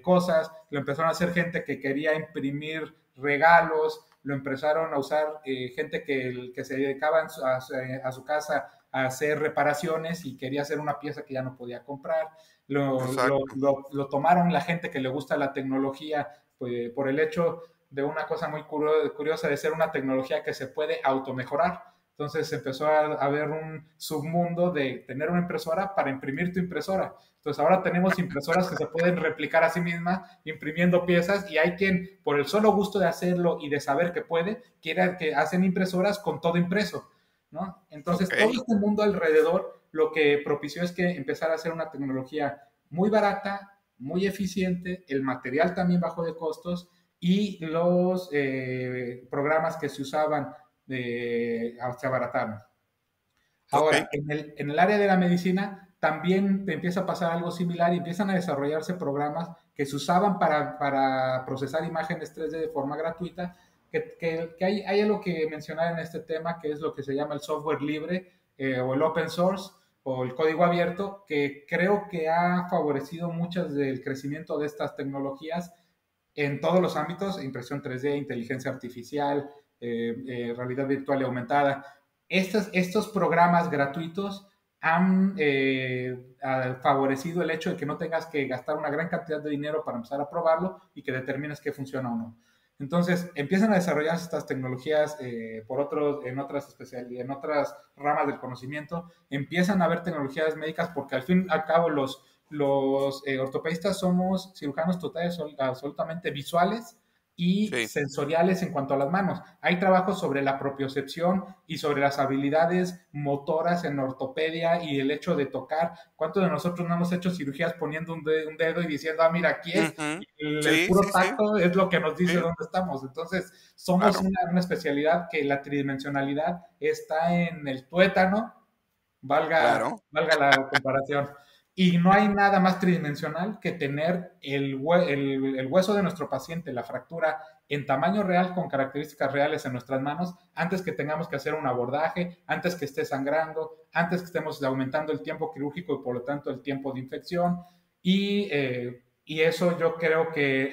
cosas, lo empezaron a hacer gente que quería imprimir regalos, lo empezaron a usar gente que se dedicaba a su casa a hacer reparaciones y quería hacer una pieza que ya no podía comprar. Exacto. Lo tomaron la gente que le gusta la tecnología pues, por el hecho de una cosa muy curiosa de ser una tecnología que se puede automejorar. Entonces empezó a haber un submundo de tener una impresora para imprimir tu impresora. Entonces ahora tenemos impresoras que se pueden replicar a sí mismas imprimiendo piezas y hay quien por el solo gusto de hacerlo y de saber que puede, quiere que hacen impresoras con todo impreso, ¿no? Entonces todo Ok. este mundo alrededor lo que propició es que empezara a ser una tecnología muy barata, muy eficiente, el material también bajo de costos y los programas que se usaban se abarataron. Ok. Ahora, en el área de la medicina también te empieza a pasar algo similar y empiezan a desarrollarse programas que se usaban para procesar imágenes 3D de forma gratuita, que hay algo que mencionar en este tema, que es lo que se llama el software libre o el open source o el código abierto, que creo que ha favorecido muchas del crecimiento de estas tecnologías en todos los ámbitos, impresión 3D, inteligencia artificial, realidad virtual y aumentada. Estos programas gratuitos han favorecido el hecho de que no tengas que gastar una gran cantidad de dinero para empezar a probarlo y que determines qué funciona o no. Entonces, empiezan a desarrollarse estas tecnologías en otras ramas del conocimiento, empiezan a haber tecnologías médicas porque al fin y al cabo los ortopedistas somos cirujanos totales absolutamente visuales y Sí. sensoriales en cuanto a las manos. Hay trabajos sobre la propiocepción y sobre las habilidades motoras en ortopedia y el hecho de tocar. ¿Cuántos de nosotros no hemos hecho cirugías poniendo un dedo y diciendo, ah, mira, aquí es? Ujú. Y el Sí, puro sí, sí, tacto es lo que nos dice sí. dónde estamos. Entonces, somos Claro. una especialidad que la tridimensionalidad está en el tuétano, Claro. valga la comparación. Y no hay nada más tridimensional que tener el hueso de nuestro paciente, la fractura, en tamaño real, con características reales en nuestras manos, antes que tengamos que hacer un abordaje, antes que esté sangrando, antes que estemos aumentando el tiempo quirúrgico y por lo tanto el tiempo de infección. Y eso yo creo que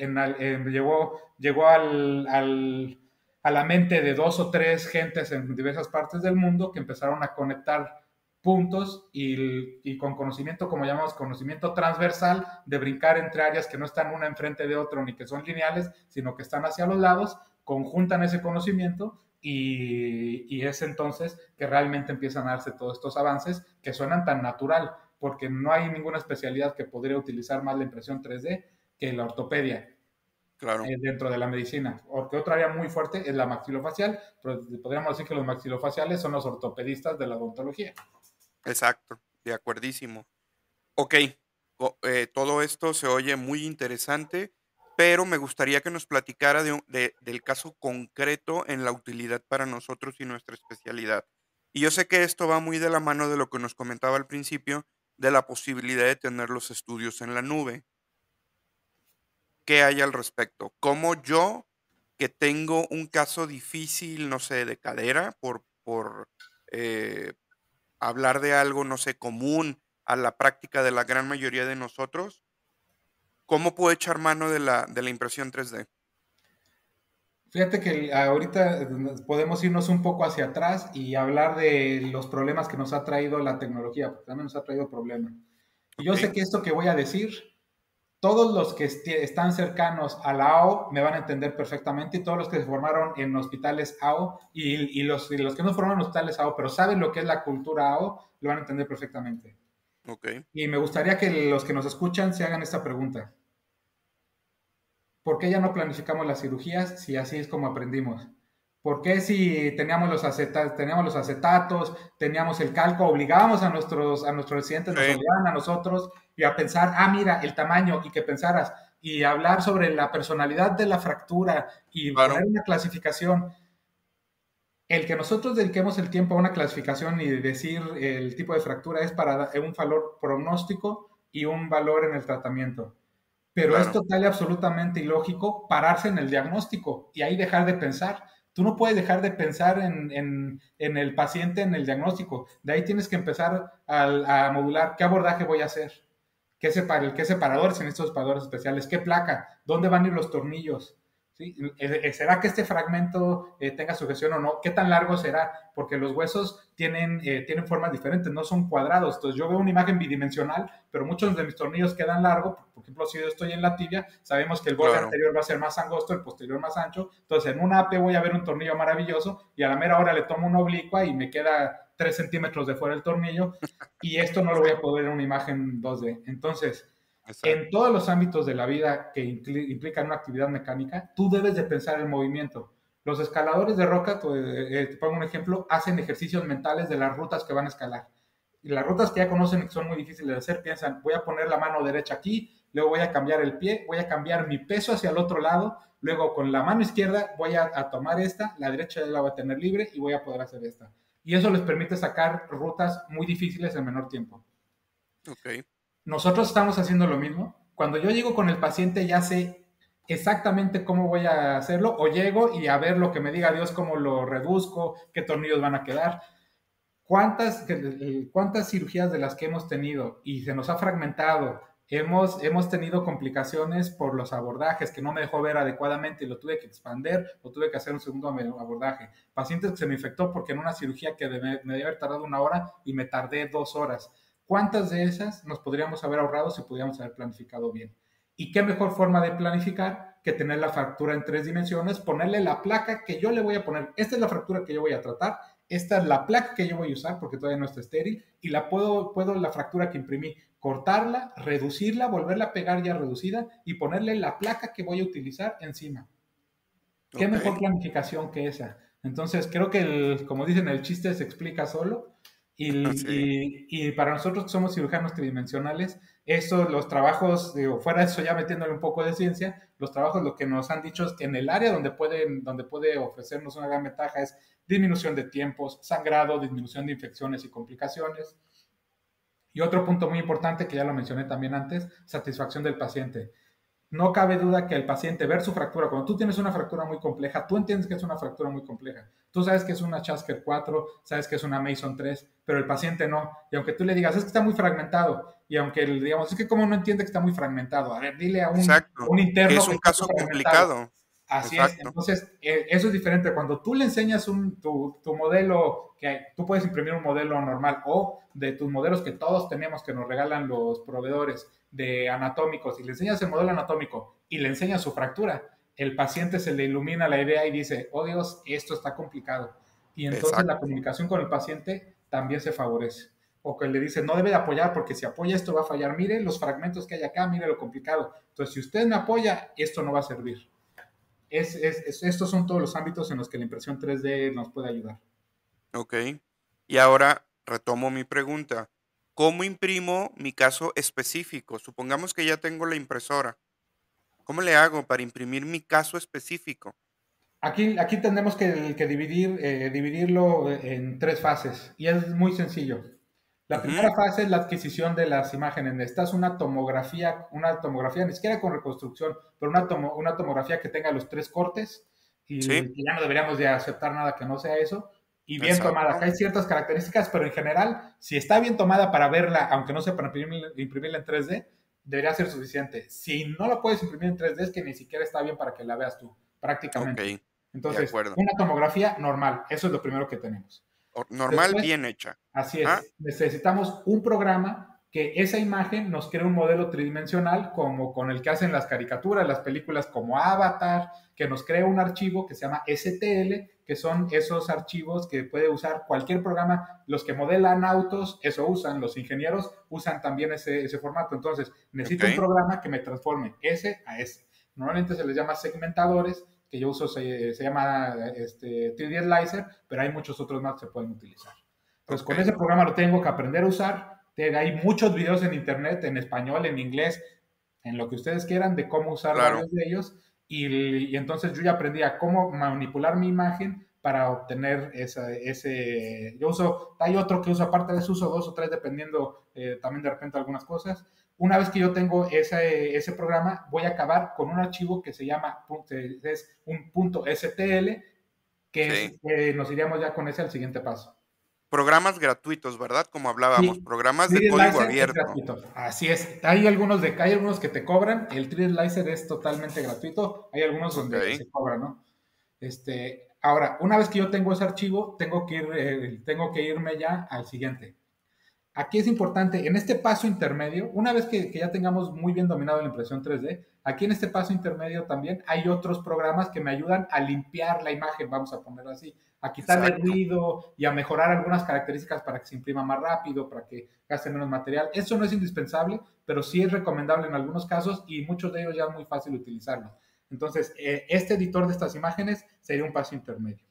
llegó a la mente de dos o tres gentes en diversas partes del mundo que empezaron a conectar puntos y con conocimiento, como llamamos, conocimiento transversal, de brincar entre áreas que no están una enfrente de otra ni que son lineales, sino que están hacia los lados, conjuntan ese conocimiento y es entonces que realmente empiezan a darse todos estos avances que suenan tan natural, porque no hay ninguna especialidad que podría utilizar más la impresión 3D que la ortopedia Claro. dentro de la medicina. Porque otra área muy fuerte es la maxilofacial, pero podríamos decir que los maxilofaciales son los ortopedistas de la odontología. Exacto. De acuerdísimo. Ok. Todo esto se oye muy interesante, pero me gustaría que nos platicara del caso concreto en la utilidad para nosotros y nuestra especialidad. Y yo sé que esto va muy de la mano de lo que nos comentaba al principio, de la posibilidad de tener los estudios en la nube. ¿Qué hay al respecto? ¿Cómo yo, que tengo un caso difícil, no sé, de cadera, por eh, hablar de algo, no sé, común a la práctica de la gran mayoría de nosotros, ¿Cómo puedo echar mano de la impresión 3D? Fíjate que ahorita podemos irnos un poco hacia atrás y hablar de los problemas que nos ha traído la tecnología, porque también nos ha traído problemas. Y yo sé Ok, que esto que voy a decir, todos los que están cercanos a la AO me van a entender perfectamente y todos los que se formaron en hospitales AO y los que no formaron en hospitales AO, pero saben lo que es la cultura AO, lo van a entender perfectamente. ok, Y me gustaría que los que nos escuchan se hagan esta pregunta. ¿Por qué ya no planificamos las cirugías si así es como aprendimos? ¿Por qué si teníamos los acetatos, teníamos el calco, obligábamos a nuestros residentes, nos sí, obligaban a nosotros y a pensar, mira, el tamaño y que pensaras y hablar sobre la personalidad de la fractura y claro, poner una clasificación? El que nosotros dediquemos el tiempo a una clasificación y decir el tipo de fractura es para dar un valor pronóstico y un valor en el tratamiento. Pero es claro, total y absolutamente ilógico pararse en el diagnóstico y ahí dejar de pensar. Tú no puedes dejar de pensar en el paciente, en el diagnóstico. De ahí tienes que empezar a modular qué abordaje voy a hacer, qué separadores en estos separadores especiales, qué placa, dónde van a ir los tornillos. ¿Sí? ¿Será que este fragmento tenga sujeción o no? ¿Qué tan largo será? Porque los huesos tienen formas diferentes, no son cuadrados. Entonces yo veo una imagen bidimensional, pero muchos de mis tornillos quedan largos. Por ejemplo, si yo estoy en la tibia, sabemos que el borde claro. anterior va a ser más angosto, el posterior más ancho. Entonces en una AP voy a ver un tornillo maravilloso y a la mera hora le tomo una oblicua y me queda 3 centímetros de fuera el tornillo y esto no lo voy a poder ver en una imagen 2D. Entonces, en Exacto. todos los ámbitos de la vida que implican una actividad mecánica, tú debes de pensar el movimiento. Los escaladores de roca, te pongo un ejemplo, hacen ejercicios mentales de las rutas que van a escalar. Y las rutas que ya conocen que son muy difíciles de hacer, piensan, voy a poner la mano derecha aquí, luego voy a cambiar el pie, voy a cambiar mi peso hacia el otro lado, luego con la mano izquierda voy a tomar esta, la derecha la voy a tener libre y voy a poder hacer esta. Y eso les permite sacar rutas muy difíciles en menor tiempo. Ok, Nosotros estamos haciendo lo mismo. Cuando yo llego con el paciente ya sé exactamente cómo voy a hacerlo o llego y a ver lo que me diga Dios, cómo lo reduzco, qué tornillos van a quedar. ¿Cuántas cirugías de las que hemos tenido y se nos ha fragmentado? Hemos tenido complicaciones por los abordajes que no me dejó ver adecuadamente y lo tuve que expander o tuve que hacer un segundo abordaje. Pacientes que se me infectó porque en una cirugía que me debe haber tardado 1 hora y me tardé 2 horas. ¿Cuántas de esas nos podríamos haber ahorrado si pudiéramos haber planificado bien? ¿Y qué mejor forma de planificar que tener la fractura en 3 dimensiones, ponerle la placa que yo le voy a poner? Esta es la fractura que yo voy a tratar, esta es la placa que yo voy a usar porque todavía no está estéril y puedo la fractura que imprimí, cortarla, reducirla, volverla a pegar ya reducida y ponerle la placa que voy a utilizar encima. ¿Qué ok. mejor planificación que esa? Entonces, creo que, como dicen, el chiste se explica solo. Sí, Y para nosotros que somos cirujanos tridimensionales, eso, los trabajos, digo, fuera de eso ya metiéndole un poco de ciencia, los trabajos lo que nos han dicho es que en el área donde puede ofrecernos una gran ventaja es disminución de tiempos, sangrado, disminución de infecciones y complicaciones. Y otro punto muy importante que ya lo mencioné también antes, satisfacción del paciente. No cabe duda que el paciente ver su fractura, cuando tú tienes una fractura muy compleja, tú entiendes que es una fractura muy compleja. Tú sabes que es una Chasker 4, sabes que es una Mason 3, pero el paciente no. Y aunque tú le digas, es que está muy fragmentado, y aunque le digamos, es que como no entiende que está muy fragmentado, a ver, dile a exacto. un Que interno es que un está muy caso fragmentado. complicado. Así es, Exacto. entonces eso es diferente. Cuando tú le enseñas tu modelo, tú puedes imprimir un modelo normal o de tus modelos que todos tenemos que nos regalan los proveedores de anatómicos y le enseñas el modelo anatómico y le enseñas su fractura, el paciente se le ilumina la idea y dice, oh Dios, esto está complicado. Y entonces la Exacto. comunicación con el paciente también se favorece. O que le dice, no debe de apoyar porque si apoya esto va a fallar. Mire los fragmentos que hay acá, mire lo complicado. Entonces, si usted me apoya, esto no va a servir. Estos son todos los ámbitos en los que la impresión 3D nos puede ayudar. Ok. Y ahora retomo mi pregunta. ¿Cómo imprimo mi caso específico? Supongamos que ya tengo la impresora. ¿Cómo le hago para imprimir mi caso específico? Aquí tenemos que dividirlo en 3 fases y es muy sencillo. La Ujú, primera fase es la adquisición de las imágenes. Necesitas una tomografía, ni siquiera con reconstrucción, pero una tomografía que tenga los 3 cortes sí, y ya no deberíamos de aceptar nada que no sea eso. Y bien tomada. exacto. Acá hay ciertas características, pero en general, si está bien tomada para verla, aunque no sea para imprimirla en 3D, debería ser suficiente. Si no lo puedes imprimir en 3D, es que ni siquiera está bien para que la veas tú, Ok, prácticamente. de Entonces, acuerdo. una tomografía normal, eso es lo primero que tenemos. Normal, Después, bien hecha. así Ah, es, necesitamos un programa que esa imagen nos cree un modelo tridimensional como con el que hacen las caricaturas, las películas como Avatar, que nos crea un archivo que se llama STL, que son esos archivos que puede usar cualquier programa. Los que modelan autos, eso usan, los ingenieros usan también ese formato. Entonces, necesito un ok, programa que me transforme S a S. Normalmente se les llama segmentadores, que yo uso se llama 3D Slicer, pero hay muchos otros más que se pueden utilizar. Entonces, ok, con ese programa lo tengo que aprender a usar. Hay muchos videos en internet, en español, en inglés, en lo que ustedes quieran, de cómo usar claro, varios de ellos. Y entonces yo ya aprendí a cómo manipular mi imagen para obtener ese. Yo uso, hay otro que uso, aparte de eso, uso dos o tres, dependiendo también de repente algunas cosas. Una vez que yo tengo ese programa, voy a acabar con un archivo que se llama, es un punto .stl, que sí. es, nos iríamos ya con ese al siguiente paso. Programas gratuitos, ¿verdad? Como hablábamos, Sí, programas de 3D código Slicer es abierto. gratuito. Así es. Hay algunos que te cobran. El 3D Slicer es totalmente gratuito. Hay algunos Ok, donde se cobra, ¿no? Ahora, una vez que yo tengo ese archivo, tengo que irme ya al siguiente. Aquí es importante, en este paso intermedio, una vez que ya tengamos muy bien dominado la impresión 3D, aquí en este paso intermedio también hay otros programas que me ayudan a limpiar la imagen, vamos a ponerlo así, a quitarle exacto. ruido y a mejorar algunas características para que se imprima más rápido, para que gaste menos material. Eso no es indispensable, pero sí es recomendable en algunos casos y muchos de ellos ya es muy fácil utilizarlos. Entonces, este editor de estas imágenes sería un paso intermedio.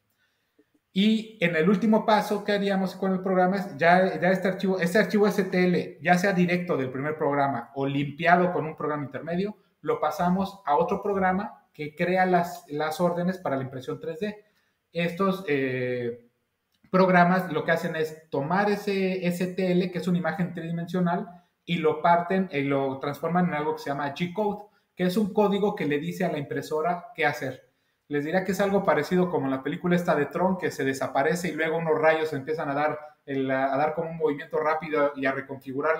Y en el último paso que haríamos con el programa es ya este archivo STL, ya sea directo del primer programa o limpiado con un programa intermedio, lo pasamos a otro programa que crea las órdenes para la impresión 3D. Estos programas lo que hacen es tomar ese STL, que es una imagen tridimensional, y lo parten y lo transforman en algo que se llama G-Code, que es un código que le dice a la impresora qué hacer. Les dirá que es algo parecido como en la película esta de Tron, que se desaparece y luego unos rayos empiezan a dar como un movimiento rápido y a reconfigurar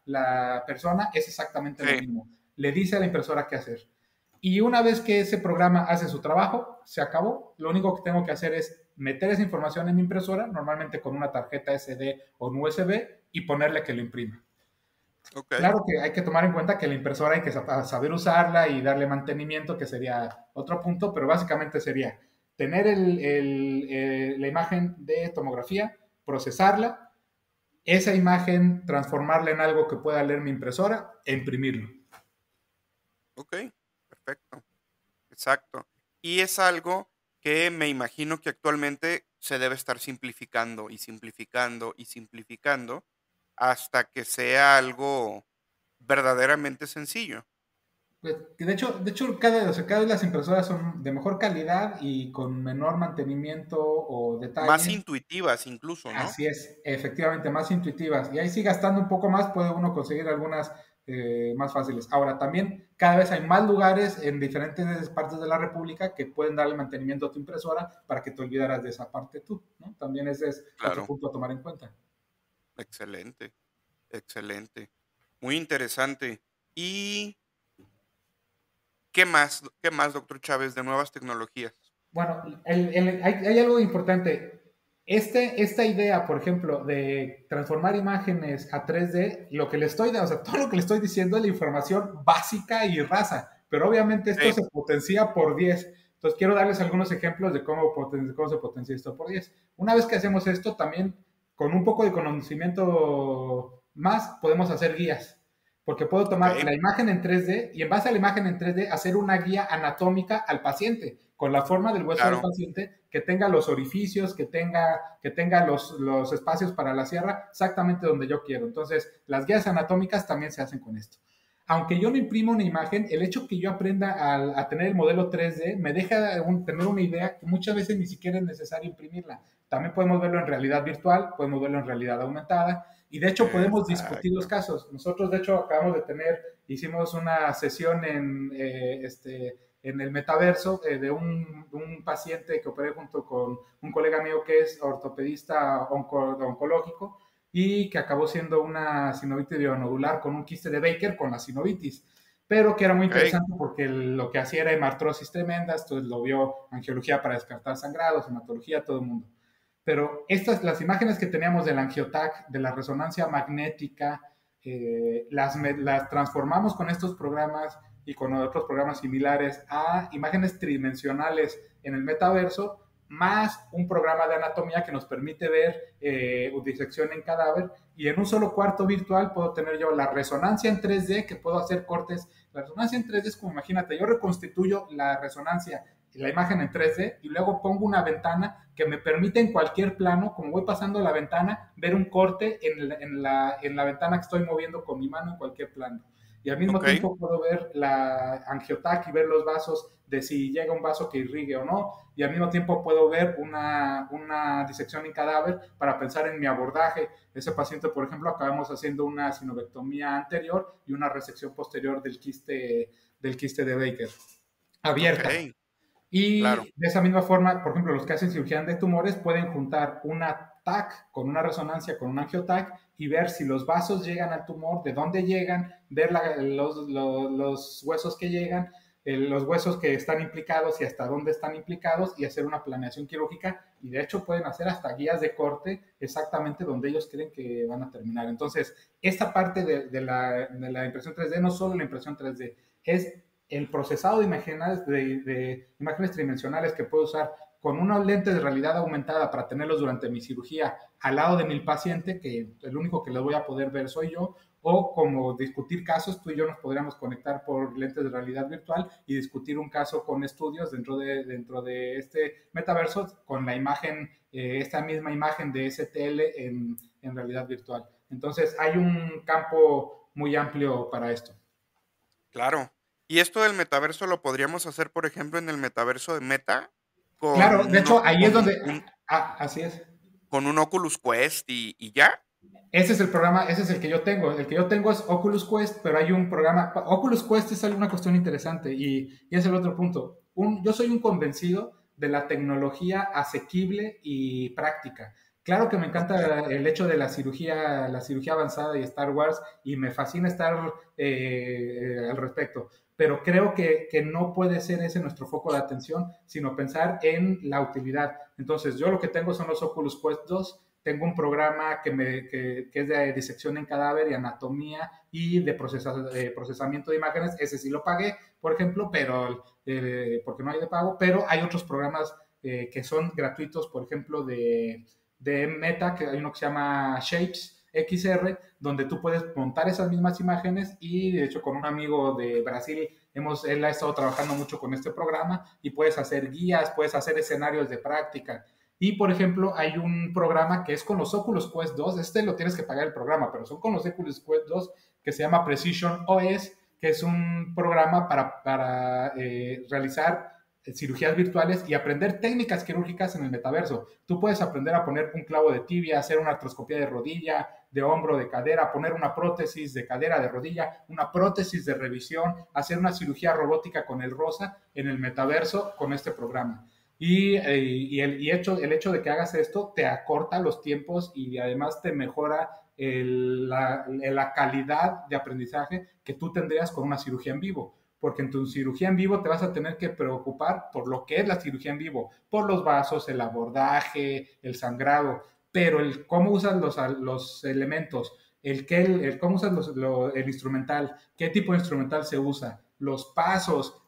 la persona. Es exactamente lo Sí, mismo. Le dice a la impresora qué hacer. Y una vez que ese programa hace su trabajo, se acabó. Lo único que tengo que hacer es meter esa información en mi impresora, normalmente con una tarjeta SD o un USB, y ponerle que lo imprima. ok, Claro que hay que tomar en cuenta que la impresora hay que saber usarla y darle mantenimiento, que sería otro punto, pero básicamente sería tener la imagen de tomografía, procesarla, esa imagen transformarla en algo que pueda leer mi impresora e imprimirlo. ok, perfecto, exacto. Y es algo que me imagino que actualmente se debe estar simplificando y simplificando y simplificando hasta que sea algo verdaderamente sencillo. Pues, de hecho cada vez las impresoras son de mejor calidad y con menor mantenimiento o Más detalle. intuitivas incluso, ¿no? Así es, efectivamente, más intuitivas. Y ahí sí, gastando un poco más, puede uno conseguir algunas más fáciles. Ahora, también cada vez hay más lugares en diferentes partes de la República que pueden darle mantenimiento a tu impresora para que te olvidaras de esa parte tú, ¿no? También ese es otro Claro, punto a tomar en cuenta. excelente, excelente. Muy interesante. ¿Y qué más, doctor Chávez, de nuevas tecnologías? Bueno, hay algo importante. Esta idea, por ejemplo, de transformar imágenes a 3D, lo que le estoy dando, o sea, todo lo que le estoy diciendo es la información básica y rasa, pero obviamente esto Sí, se potencia por 10. Entonces, quiero darles algunos ejemplos de cómo se potencia esto por 10. Una vez que hacemos esto, también con un poco de conocimiento más, podemos hacer guías, porque puedo ok, tomar la imagen en 3D y en base a la imagen en 3D hacer una guía anatómica al paciente con la forma del hueso del claro, paciente, que tenga los orificios, que tenga los espacios para la sierra exactamente donde yo quiero. Entonces, las guías anatómicas también se hacen con esto. Aunque yo no imprimo una imagen, el hecho que yo aprenda a tener el modelo 3D me deja tener una idea que muchas veces ni siquiera es necesario imprimirla. También podemos verlo en realidad virtual, podemos verlo en realidad aumentada, y de hecho podemos discutir los exacto. casos. Nosotros, de hecho, hicimos una sesión en el metaverso de un paciente que operé junto con un colega mío que es ortopedista oncológico, y que acabó siendo una sinovitis bionodular con un quiste de Baker con la sinovitis, pero que era muy Ok. interesante porque lo que hacía era hemartrosis tremendas, entonces lo vio angiología para descartar sangrados, hematología, todo el mundo. Pero las imágenes que teníamos del angiotac, de la resonancia magnética, las transformamos con estos programas y con otros programas similares a imágenes tridimensionales en el metaverso, más un programa de anatomía que nos permite ver disección en cadáver, y en un solo cuarto virtual puedo tener yo la resonancia en 3D, que puedo hacer cortes. La resonancia en 3D es como, imagínate, yo reconstituyo la resonancia, la imagen en 3D, y luego pongo una ventana que me permite en cualquier plano, como voy pasando la ventana, ver un corte en la ventana que estoy moviendo con mi mano en cualquier plano. Y al mismo Ok. tiempo puedo ver la angiotac y ver los vasos de si llega un vaso que irrigue o no. Y al mismo tiempo puedo ver una disección en cadáver para pensar en mi abordaje. Ese paciente, por ejemplo, acabamos haciendo una sinovectomía anterior y una resección posterior del quiste de Baker, Ok. abierta. Claro. Y de esa misma forma, por ejemplo, los que hacen cirugía de tumores pueden juntar una TAC con una resonancia, con un angiotac, y ver si los vasos llegan al tumor, de dónde llegan, ver los huesos que llegan, los huesos que están implicados y hasta dónde están implicados, y hacer una planeación quirúrgica. Y de hecho pueden hacer hasta guías de corte exactamente donde ellos creen que van a terminar. Entonces, esta parte de la impresión 3D, no solo la impresión 3D, es el procesado de imágenes tridimensionales que puedo usar con unos lentes de realidad aumentada para tenerlos durante mi cirugía al lado de mi paciente, que el único que los voy a poder ver soy yo, o como discutir casos, tú y yo nos podríamos conectar por lentes de realidad virtual y discutir un caso con estudios dentro de este metaverso con la imagen, esta misma imagen de STL en realidad virtual. Entonces hay un campo muy amplio para esto. Claro. Y esto del metaverso lo podríamos hacer, por ejemplo, en el metaverso de Meta Claro, con de un, hecho, ahí es con donde, así es. con un Oculus Quest y ya. Ese es el programa, ese es el que yo tengo. El que yo tengo es Oculus Quest, pero hay un programa. Oculus Quest es una cuestión interesante y es el otro punto. Yo soy un convencido de la tecnología asequible y práctica. Claro que me Ok. encanta el hecho de la cirugía avanzada y Star Wars, y me fascina estar al respecto, pero creo que no puede ser ese nuestro foco de atención, sino pensar en la utilidad. Entonces, yo lo que tengo son los Oculus Quest 2. Tengo un programa que es de disección en cadáver y anatomía y de procesamiento de imágenes. Ese sí lo pagué, por ejemplo, pero porque no hay de pago, pero hay otros programas que son gratuitos, por ejemplo, de Meta, que hay uno que se llama Shapes XR, donde tú puedes montar esas mismas imágenes, y de hecho con un amigo de Brasil él ha estado trabajando mucho con este programa, y puedes hacer guías, puedes hacer escenarios de práctica. Y, por ejemplo, hay un programa que es con los Oculus Quest 2. Lo tienes que pagar el programa, pero son con los Oculus Quest 2, que se llama Precision OS, que es un programa para realizar cirugías virtuales y aprender técnicas quirúrgicas en el metaverso. Tú puedes aprender a poner un clavo de tibia, hacer una artroscopía de rodilla, de hombro, de cadera, poner una prótesis de cadera, de rodilla, una prótesis de revisión, hacer una cirugía robótica con el ROSA en el metaverso con este programa. El hecho de que hagas esto te acorta los tiempos y además te mejora la calidad de aprendizaje que tú tendrías con una cirugía en vivo. Porque en tu cirugía en vivo te vas a tener que preocupar por lo que es la cirugía en vivo, por los vasos, el abordaje, el sangrado, pero el cómo usas los elementos, el cómo usas el instrumental, qué tipo de instrumental se usa, los pasos,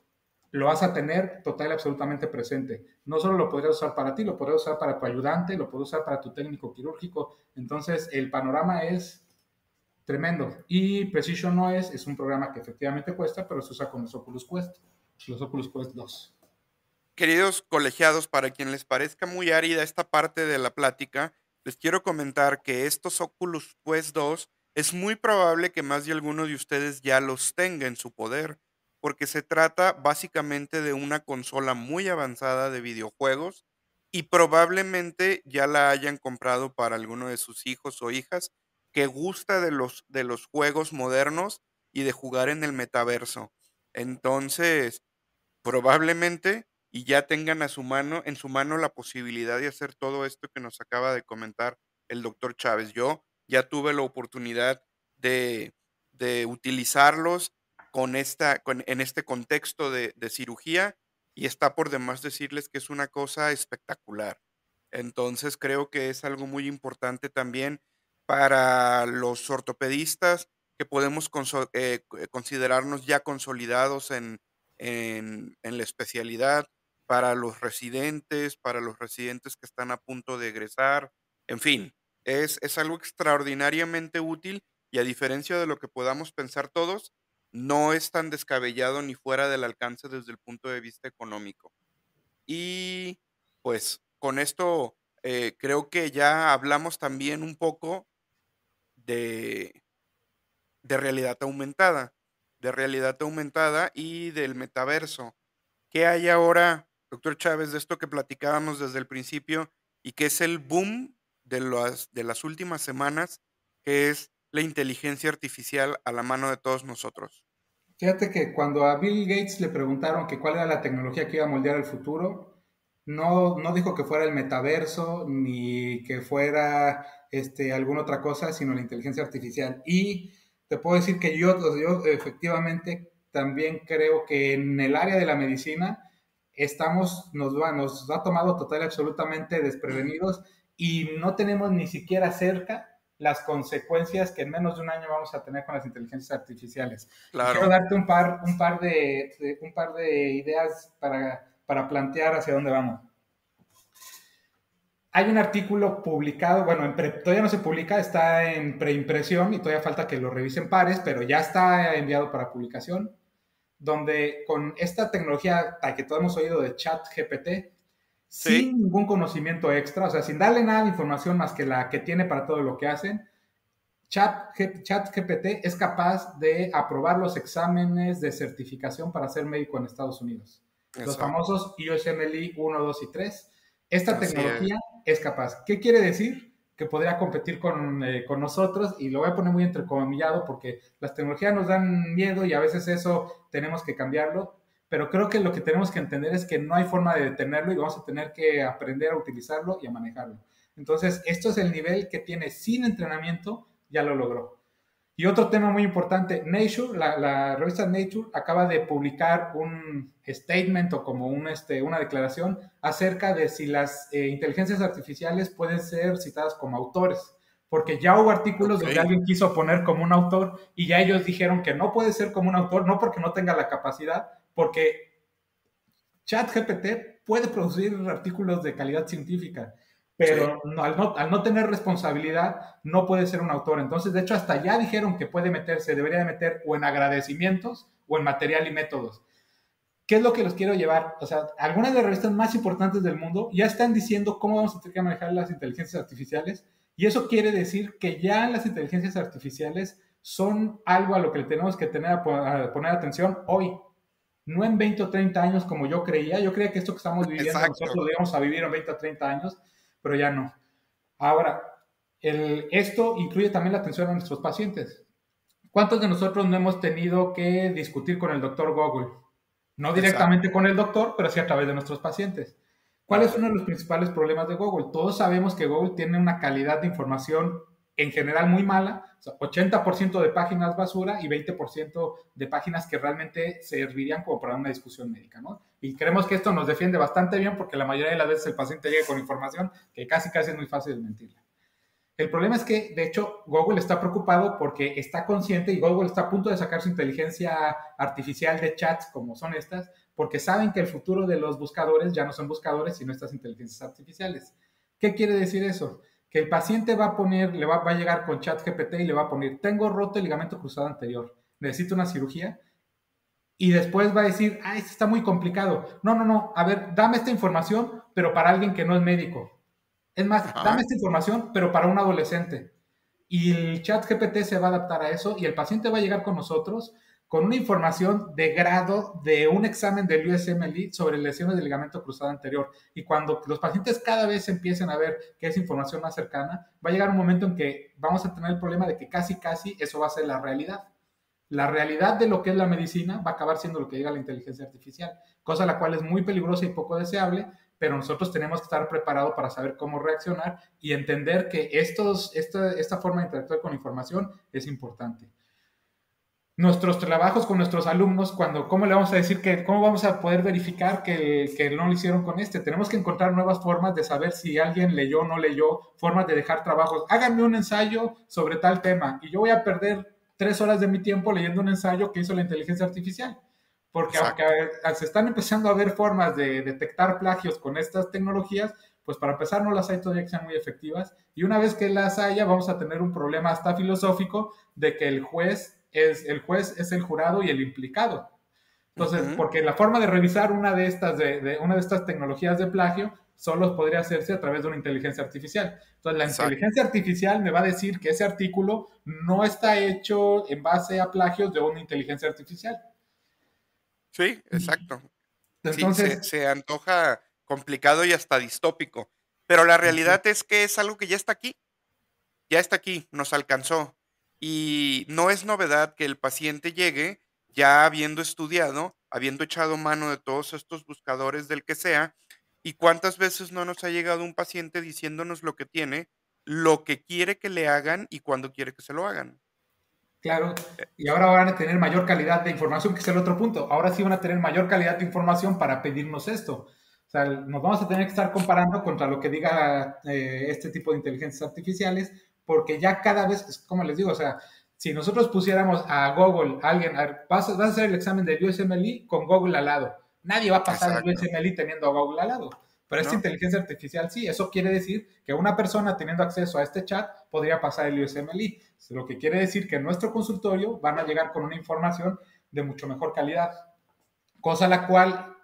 lo vas a tener total y absolutamente presente. No solo lo podrías usar para ti, lo podrías usar para tu ayudante, lo podrías usar para tu técnico quirúrgico. Entonces, el panorama es tremendo. Y Precision no es un programa que efectivamente cuesta, pero se usa con los Oculus Quest 2. Queridos colegiados, para quien les parezca muy árida esta parte de la plática, les quiero comentar que estos Oculus Quest 2 es muy probable que más de alguno de ustedes ya los tenga en su poder, porque se trata básicamente de una consola muy avanzada de videojuegos y probablemente ya la hayan comprado para alguno de sus hijos o hijas que gusta de los juegos modernos y de jugar en el metaverso. Entonces, probablemente, y ya tengan en su mano la posibilidad de hacer todo esto que nos acaba de comentar el doctor Chávez. Yo ya tuve la oportunidad de, de utilizarlos en este contexto de cirugía y está por demás decirles que es una cosa espectacular. Entonces creo que es algo muy importante también para los ortopedistas que podemos considerarnos ya consolidados en la especialidad, para los residentes que están a punto de egresar, en fin, es algo extraordinariamente útil y a diferencia de lo que podamos pensar todos, no es tan descabellado ni fuera del alcance desde el punto de vista económico. Y pues con esto creo que ya hablamos también un poco de, de de realidad aumentada y del metaverso. ¿Qué hay ahora, doctor Chávez, de esto que platicábamos desde el principio y que es el boom de las últimas semanas, que es la inteligencia artificial a la mano de todos nosotros? Fíjate que cuando a Bill Gates le preguntaron que cuál era la tecnología que iba a moldear el futuro, no dijo que fuera el metaverso ni que fuera alguna otra cosa, sino la inteligencia artificial. Y te puedo decir que yo efectivamente también creo que en el área de la medicina nos ha tomado total y absolutamente desprevenidos y no tenemos ni siquiera cerca las consecuencias que en menos de un año vamos a tener con las inteligencias artificiales. Y quiero Claro, darte un par de ideas para plantear hacia dónde vamos. Hay un artículo publicado, bueno, todavía no se publica, está en preimpresión y todavía falta que lo revisen pares, pero ya está enviado para publicación, donde con esta tecnología que todos hemos oído de ChatGPT, sí, sin ningún conocimiento extra, o sea, sin darle nada de información más que la que tiene para todo lo que hacen, ChatGPT es capaz de aprobar los exámenes de certificación para ser médico en Estados Unidos. Los exacto, famosos USMLE 1, 2 y 3. Esta así es. tecnología es capaz. ¿Qué quiere decir? Que podría competir con nosotros, y lo voy a poner muy entrecomillado porque las tecnologías nos dan miedo y a veces eso tenemos que cambiarlo, pero creo que lo que tenemos que entender es que no hay forma de detenerlo y vamos a tener que aprender a utilizarlo y a manejarlo. Entonces, esto es el nivel que tiene sin entrenamiento, ya lo logró. Y otro tema muy importante, Nature, la revista Nature acaba de publicar un statement o como una declaración acerca de si las inteligencias artificiales pueden ser citadas como autores, porque ya hubo artículos Ok, donde alguien quiso poner como un autor y ya ellos dijeron que no puede ser como un autor, no porque no tenga la capacidad, porque ChatGPT puede producir artículos de calidad científica, sí, pero al no tener responsabilidad no puede ser un autor. Entonces, de hecho, hasta ya dijeron que debería de meter o en agradecimientos o en material y métodos. ¿Qué es lo que los quiero llevar? O sea, algunas de las revistas más importantes del mundo ya están diciendo cómo vamos a tener que manejar las inteligencias artificiales y eso quiere decir que ya las inteligencias artificiales son algo a lo que tenemos que a poner atención hoy, no en 20 o 30 años como yo creía. Yo creía que esto que estamos viviendo nosotros exacto. lo íbamos a vivir en 20 o 30 años, pero ya no. Ahora, esto incluye también la atención a nuestros pacientes. ¿Cuántos de nosotros no hemos tenido que discutir con el doctor Google? No directamente Exacto, con el doctor, pero sí a través de nuestros pacientes. ¿Cuál es claro. uno de los principales problemas de Google? Todos sabemos que Google tiene una calidad de información en general muy mala, o sea, 80% de páginas basura y 20% de páginas que realmente servirían como para una discusión médica, ¿no? Y creemos que esto nos defiende bastante bien porque la mayoría de las veces el paciente llega con información que casi es muy fácil de mentirla. El problema es que, de hecho, Google está preocupado porque está consciente y Google está a punto de sacar su inteligencia artificial de chats como son estas, porque saben que el futuro de los buscadores ya no son buscadores, sino estas inteligencias artificiales. ¿Qué quiere decir eso? Que el paciente va a llegar con ChatGPT y le va a poner, tengo roto el ligamento cruzado anterior, necesito una cirugía, y después va a decir, esto está muy complicado. No, a ver, dame esta información, pero para alguien que no es médico. Es más, dame Ajá, esta información, pero para un adolescente. Y el chat GPT se va a adaptar a eso y el paciente va a llegar con nosotros con una información de grado de un examen del USMLE sobre lesiones del ligamento cruzado anterior. Y cuando los pacientes cada vez empiecen a ver que es información más cercana, va a llegar un momento en que vamos a tener el problema de que casi eso va a ser la realidad. La realidad de lo que es la medicina va a acabar siendo lo que diga la inteligencia artificial, cosa la cual es muy peligrosa y poco deseable, pero nosotros tenemos que estar preparados para saber cómo reaccionar y entender que esta forma de interactuar con la información es importante. Nuestros trabajos con nuestros alumnos, ¿cómo le vamos a decir cómo vamos a poder verificar que no lo hicieron con este? Tenemos que encontrar nuevas formas de saber si alguien leyó o no leyó, formas de dejar trabajos. Háganme un ensayo sobre tal tema y yo voy a perder 3 horas de mi tiempo leyendo un ensayo que hizo la inteligencia artificial. Porque Exacto. aunque se están empezando a ver formas de detectar plagios con estas tecnologías, pues para empezar no las hay todavía que sean muy efectivas. Y una vez que las haya, vamos a tener un problema hasta filosófico de que el juez es el jurado y el implicado. Entonces, Ujú. porque la forma de revisar una de estas tecnologías de plagio solo podría hacerse a través de una inteligencia artificial. Entonces, la Exacto. inteligencia artificial me va a decir que ese artículo no está hecho en base a plagios de una inteligencia artificial. Sí, exacto. Sí, se, Entonces, se antoja complicado y hasta distópico, pero la sí, realidad es que es algo que ya está aquí, nos alcanzó. Y no es novedad que el paciente llegue ya habiendo estudiado, habiendo echado mano de todos estos buscadores del que sea, y cuántas veces no nos ha llegado un paciente diciéndonos lo que tiene, lo que quiere que le hagan y cuándo quiere que se lo hagan. claro, y ahora van a tener mayor calidad de información, que es el otro punto. Ahora sí van a tener mayor calidad de información para pedirnos esto. O sea, nos vamos a tener que estar comparando contra lo que diga este tipo de inteligencias artificiales, porque ya cada vez, como les digo, o sea, si nosotros pusiéramos a Google, a alguien, vas a hacer el examen del USMLE con Google al lado. Nadie va a pasar el Exacto, USMLE teniendo a Google al lado. Pero esta ¿no? inteligencia artificial sí, eso quiere decir que una persona teniendo acceso a este chat podría pasar el USMLE. Lo que quiere decir que en nuestro consultorio van a llegar con una información de mucho mejor calidad, cosa la cual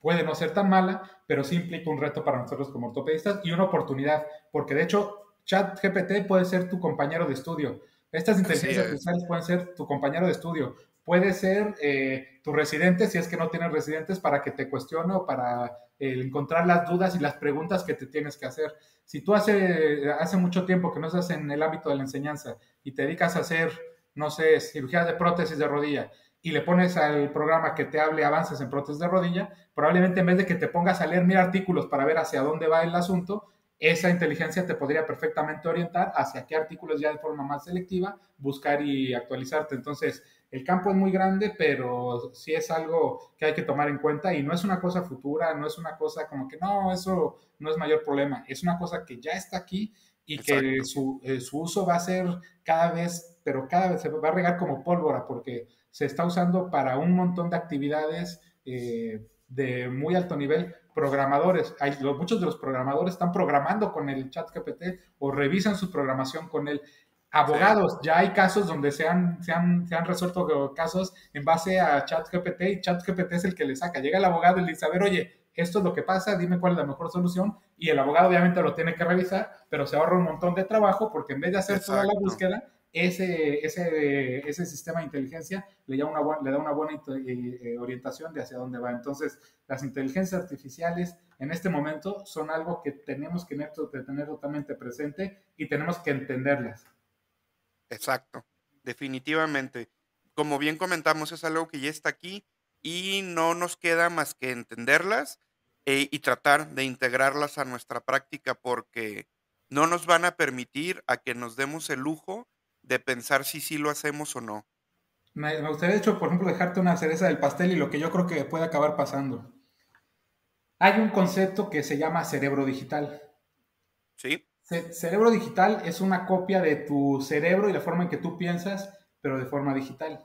puede no ser tan mala, pero sí implica un reto para nosotros como ortopedistas y una oportunidad, porque de hecho ChatGPT puede ser tu compañero de estudio. Estas Así inteligencias es. artificiales pueden ser tu compañero de estudio. Puede ser tu residente, si es que no tienes residentes, para que te cuestione o para encontrar las dudas y las preguntas que te tienes que hacer. Si tú hace mucho tiempo que no estás en el ámbito de la enseñanza y te dedicas a hacer, no sé, cirugías de prótesis de rodilla y le pones al programa que te hable avances en prótesis de rodilla, probablemente en vez de que te pongas a leer 1000 artículos para ver hacia dónde va el asunto, esa inteligencia te podría perfectamente orientar hacia qué artículos ya de forma más selectiva buscar y actualizarte. Entonces, el campo es muy grande, pero sí es algo que hay que tomar en cuenta y no es una cosa futura, no es una cosa como que no, eso no es mayor problema, es una cosa que ya está aquí y que Exacto. su uso va a ser cada vez, pero cada vez se va a regar como pólvora porque se está usando para un montón de actividades de muy alto nivel. Programadores, muchos de los programadores están programando con el chat GPT o revisan su programación con él. Sí, Abogados, ya hay casos donde se han resuelto casos en base a ChatGPT y ChatGPT es el que le saca. Llega el abogado y le dice, a ver, oye, esto es lo que pasa, dime cuál es la mejor solución. Y el abogado obviamente lo tiene que revisar, pero se ahorra un montón de trabajo porque en vez de hacer toda la exacto. búsqueda, ese sistema de inteligencia le da una buena orientación de hacia dónde va. Entonces, las inteligencias artificiales en este momento son algo que tenemos que tener totalmente presente y tenemos que entenderlas. Exacto, definitivamente. Como bien comentamos, es algo que ya está aquí y no nos queda más que entenderlas y tratar de integrarlas a nuestra práctica porque no nos van a permitir a que nos demos el lujo de pensar si sí lo hacemos o no. Me gustaría, de hecho, por ejemplo, dejarte una cereza del pastel y lo que yo creo que puede acabar pasando. Hay un concepto que se llama cerebro digital. ¿Sí? Cerebro digital es una copia de tu cerebro y la forma en que tú piensas, pero de forma digital.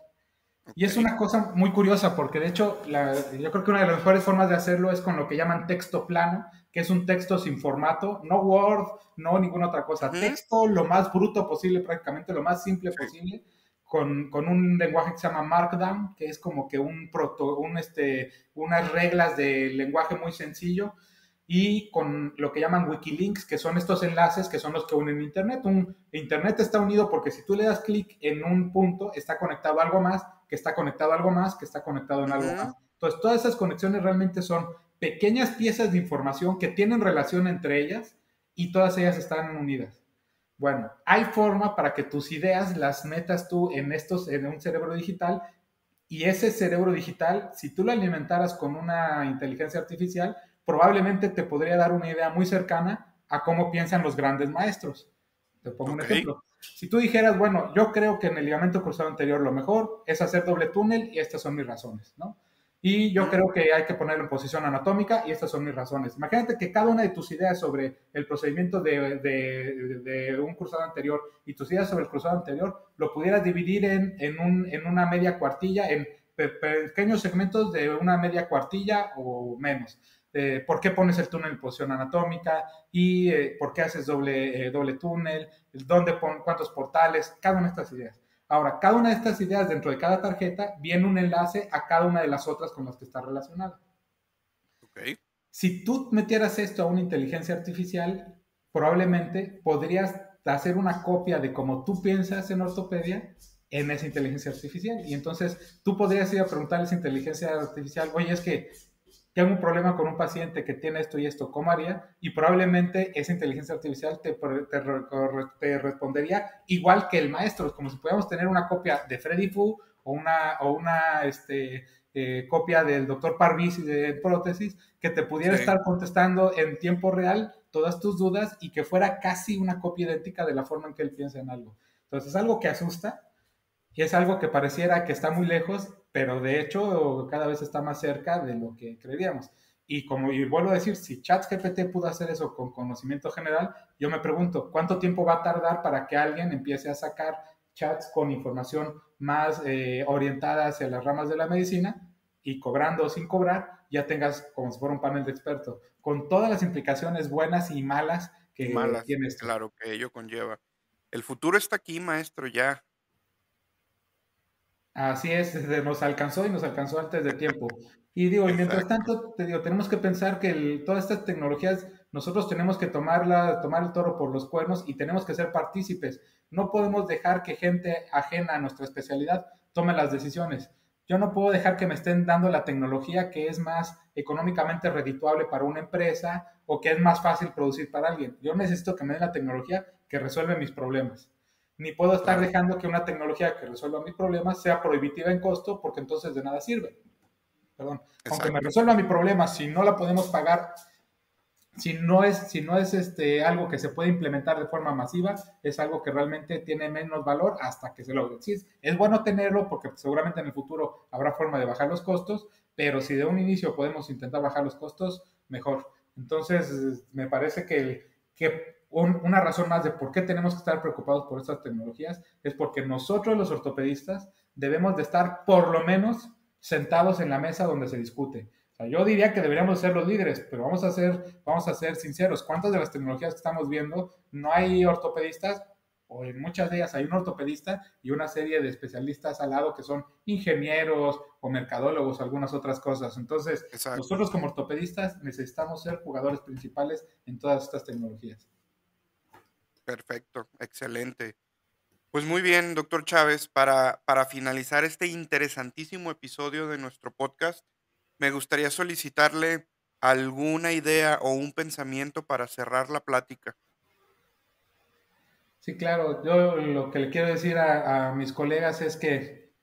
Y es Ok. una cosa muy curiosa porque de hecho yo creo que una de las mejores formas de hacerlo es con lo que llaman texto plano, que es un texto sin formato, no Word, no ninguna otra cosa, Ujú. texto lo más bruto posible, prácticamente lo más simple Sí, posible, con un lenguaje que se llama Markdown, que es como que unas reglas de lenguaje muy sencillo, y con lo que llaman Wikilinks, que son estos enlaces que son los que unen Internet. Internet está unido porque si tú le das clic en un punto, está conectado a algo más, que está conectado a algo más, que está conectado en algo ujú, más. Entonces, todas esas conexiones realmente son pequeñas piezas de información que tienen relación entre ellas y todas ellas están unidas. Bueno, hay forma para que tus ideas las metas tú en un cerebro digital y ese cerebro digital, si tú lo alimentaras con una inteligencia artificial, probablemente te podría dar una idea muy cercana a cómo piensan los grandes maestros. Te pongo un Ok. ejemplo. Si tú dijeras, bueno, yo creo que en el ligamento cruzado anterior lo mejor es hacer doble túnel y estas son mis razones, ¿no? Y yo Ujú. creo que hay que ponerlo en posición anatómica y estas son mis razones. Imagínate que cada una de tus ideas sobre el procedimiento de un cruzado anterior y tus ideas sobre el cruzado anterior lo pudieras dividir en una media cuartilla, en pequeños segmentos de una media cuartilla o menos. ¿Por qué pones el túnel en posición anatómica? ¿Y por qué haces doble túnel? ¿Cuántos portales? Cada una de estas ideas. Ahora, cada una de estas ideas dentro de cada tarjeta viene un enlace a cada una de las otras con las que está relacionada. Ok. Si tú metieras esto a una inteligencia artificial, probablemente podrías hacer una copia de cómo tú piensas en ortopedia en esa inteligencia artificial. Y entonces tú podrías ir a preguntarle a esa inteligencia artificial, oye, es que tengo un problema con un paciente que tiene esto y esto, ¿cómo haría? Y probablemente esa inteligencia artificial te respondería igual que el maestro, como si pudiéramos tener una copia de Freddy Fu o una copia del doctor Parvis de prótesis, que te pudiera Sí. estar contestando en tiempo real todas tus dudas y que fuera casi una copia idéntica de la forma en que él piensa en algo. Entonces es algo que asusta, y es algo que pareciera que está muy lejos, pero de hecho cada vez está más cerca de lo que creeríamos. Y vuelvo a decir, si ChatGPT pudo hacer eso con conocimiento general, yo me pregunto, ¿cuánto tiempo va a tardar para que alguien empiece a sacar chats con información más orientada hacia las ramas de la medicina y cobrando o sin cobrar, ya tengas como si fuera un panel de expertos, con todas las implicaciones buenas y malas Y que malas, tiene esto? claro, que ello conlleva. El futuro está aquí, maestro, ya. Así es, nos alcanzó y nos alcanzó antes de tiempo. Y digo, y mientras Exacto. tanto, te digo, tenemos que pensar que todas estas tecnologías, nosotros tenemos que tomar el toro por los cuernos y tenemos que ser partícipes. No podemos dejar que gente ajena a nuestra especialidad tome las decisiones. Yo no puedo dejar que me estén dando la tecnología que es más económicamente redituable para una empresa o que es más fácil producir para alguien. Yo necesito que me den la tecnología que resuelve mis problemas, ni puedo estar Claro, dejando que una tecnología que resuelva mis problemas sea prohibitiva en costo porque entonces de nada sirve. Perdón, aunque me exacto. resuelva mi problema, si no la podemos pagar, si no es algo que se puede implementar de forma masiva, es algo que realmente tiene menos valor hasta que se logre. Sí, es bueno tenerlo porque seguramente en el futuro habrá forma de bajar los costos, pero si de un inicio podemos intentar bajar los costos, mejor. Entonces, me parece una razón más de por qué tenemos que estar preocupados por estas tecnologías es porque nosotros los ortopedistas debemos de estar por lo menos sentados en la mesa donde se discute. O sea, yo diría que deberíamos ser los líderes, pero vamos a ser sinceros. ¿Cuántas de las tecnologías que estamos viendo no hay ortopedistas? O en muchas de ellas hay un ortopedista y una serie de especialistas al lado que son ingenieros o mercadólogos o algunas otras cosas. Entonces, Exacto. nosotros como ortopedistas necesitamos ser jugadores principales en todas estas tecnologías. Perfecto. Excelente. Pues muy bien, doctor Chávez, para finalizar este interesantísimo episodio de nuestro podcast, me gustaría solicitarle alguna idea o un pensamiento para cerrar la plática. Sí, claro, yo lo que le quiero decir a mis colegas es que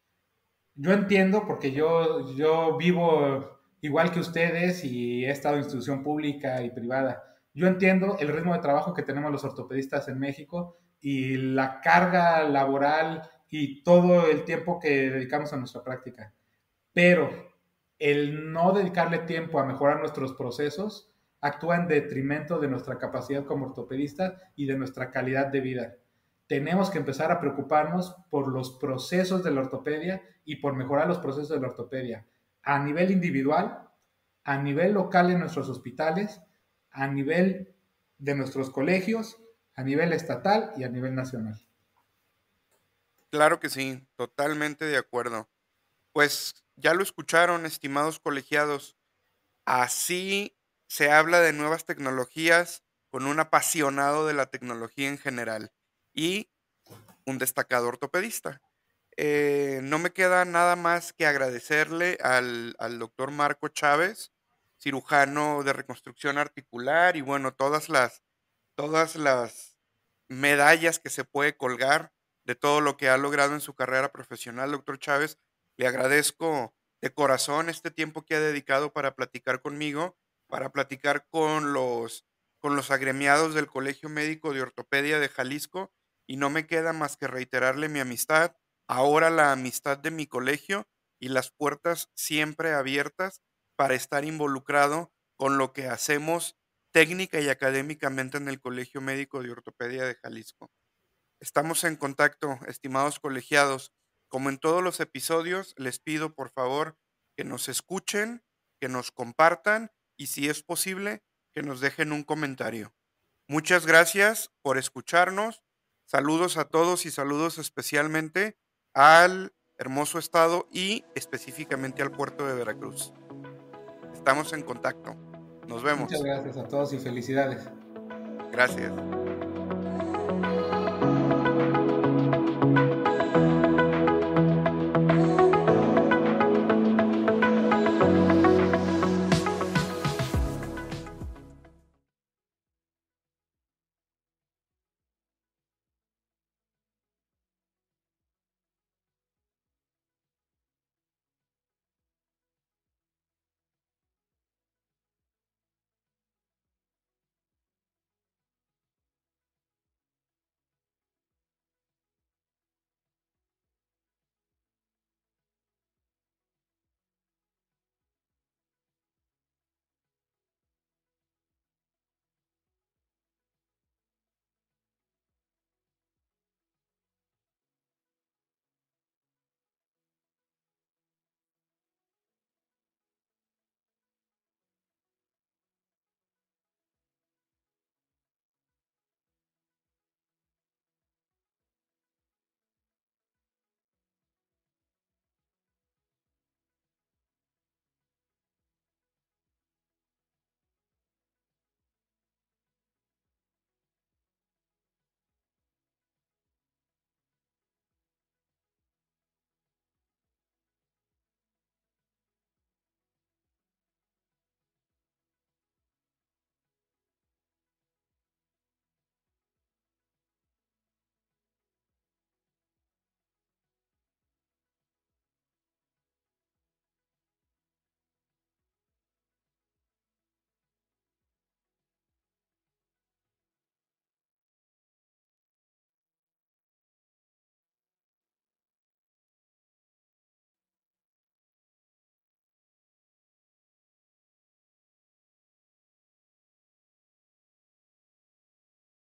yo entiendo, porque yo vivo igual que ustedes y he estado en institución pública y privada. Yo entiendo el ritmo de trabajo que tenemos los ortopedistas en México y la carga laboral y todo el tiempo que dedicamos a nuestra práctica. Pero el no dedicarle tiempo a mejorar nuestros procesos actúa en detrimento de nuestra capacidad como ortopedistas y de nuestra calidad de vida. Tenemos que empezar a preocuparnos por los procesos de la ortopedia y por mejorar los procesos de la ortopedia a nivel individual, a nivel local en nuestros hospitales, a nivel de nuestros colegios, a nivel estatal y a nivel nacional. Claro que sí, totalmente de acuerdo. Pues ya lo escucharon, estimados colegiados. Así se habla de nuevas tecnologías con un apasionado de la tecnología en general y un destacado ortopedista. No me queda nada más que agradecerle al doctor Marco Chávez, cirujano de reconstrucción articular y bueno, todas las medallas que se puede colgar de todo lo que ha logrado en su carrera profesional, doctor Chávez. Le agradezco de corazón este tiempo que ha dedicado para platicar conmigo para platicar con los agremiados del Colegio Médico de Ortopedia de Jalisco, y no me queda más que reiterarle mi amistad, ahora la amistad de mi colegio y las puertas siempre abiertas para estar involucrado con lo que hacemos técnica y académicamente en el Colegio Médico de Ortopedia de Jalisco. Estamos en contacto, estimados colegiados. Como en todos los episodios, les pido por favor que nos escuchen, que nos compartan y si es posible, que nos dejen un comentario. Muchas gracias por escucharnos. Saludos a todos y saludos especialmente al hermoso estado y específicamente al puerto de Veracruz. Estamos en contacto. Nos Muchas vemos. gracias a todos y felicidades. Gracias.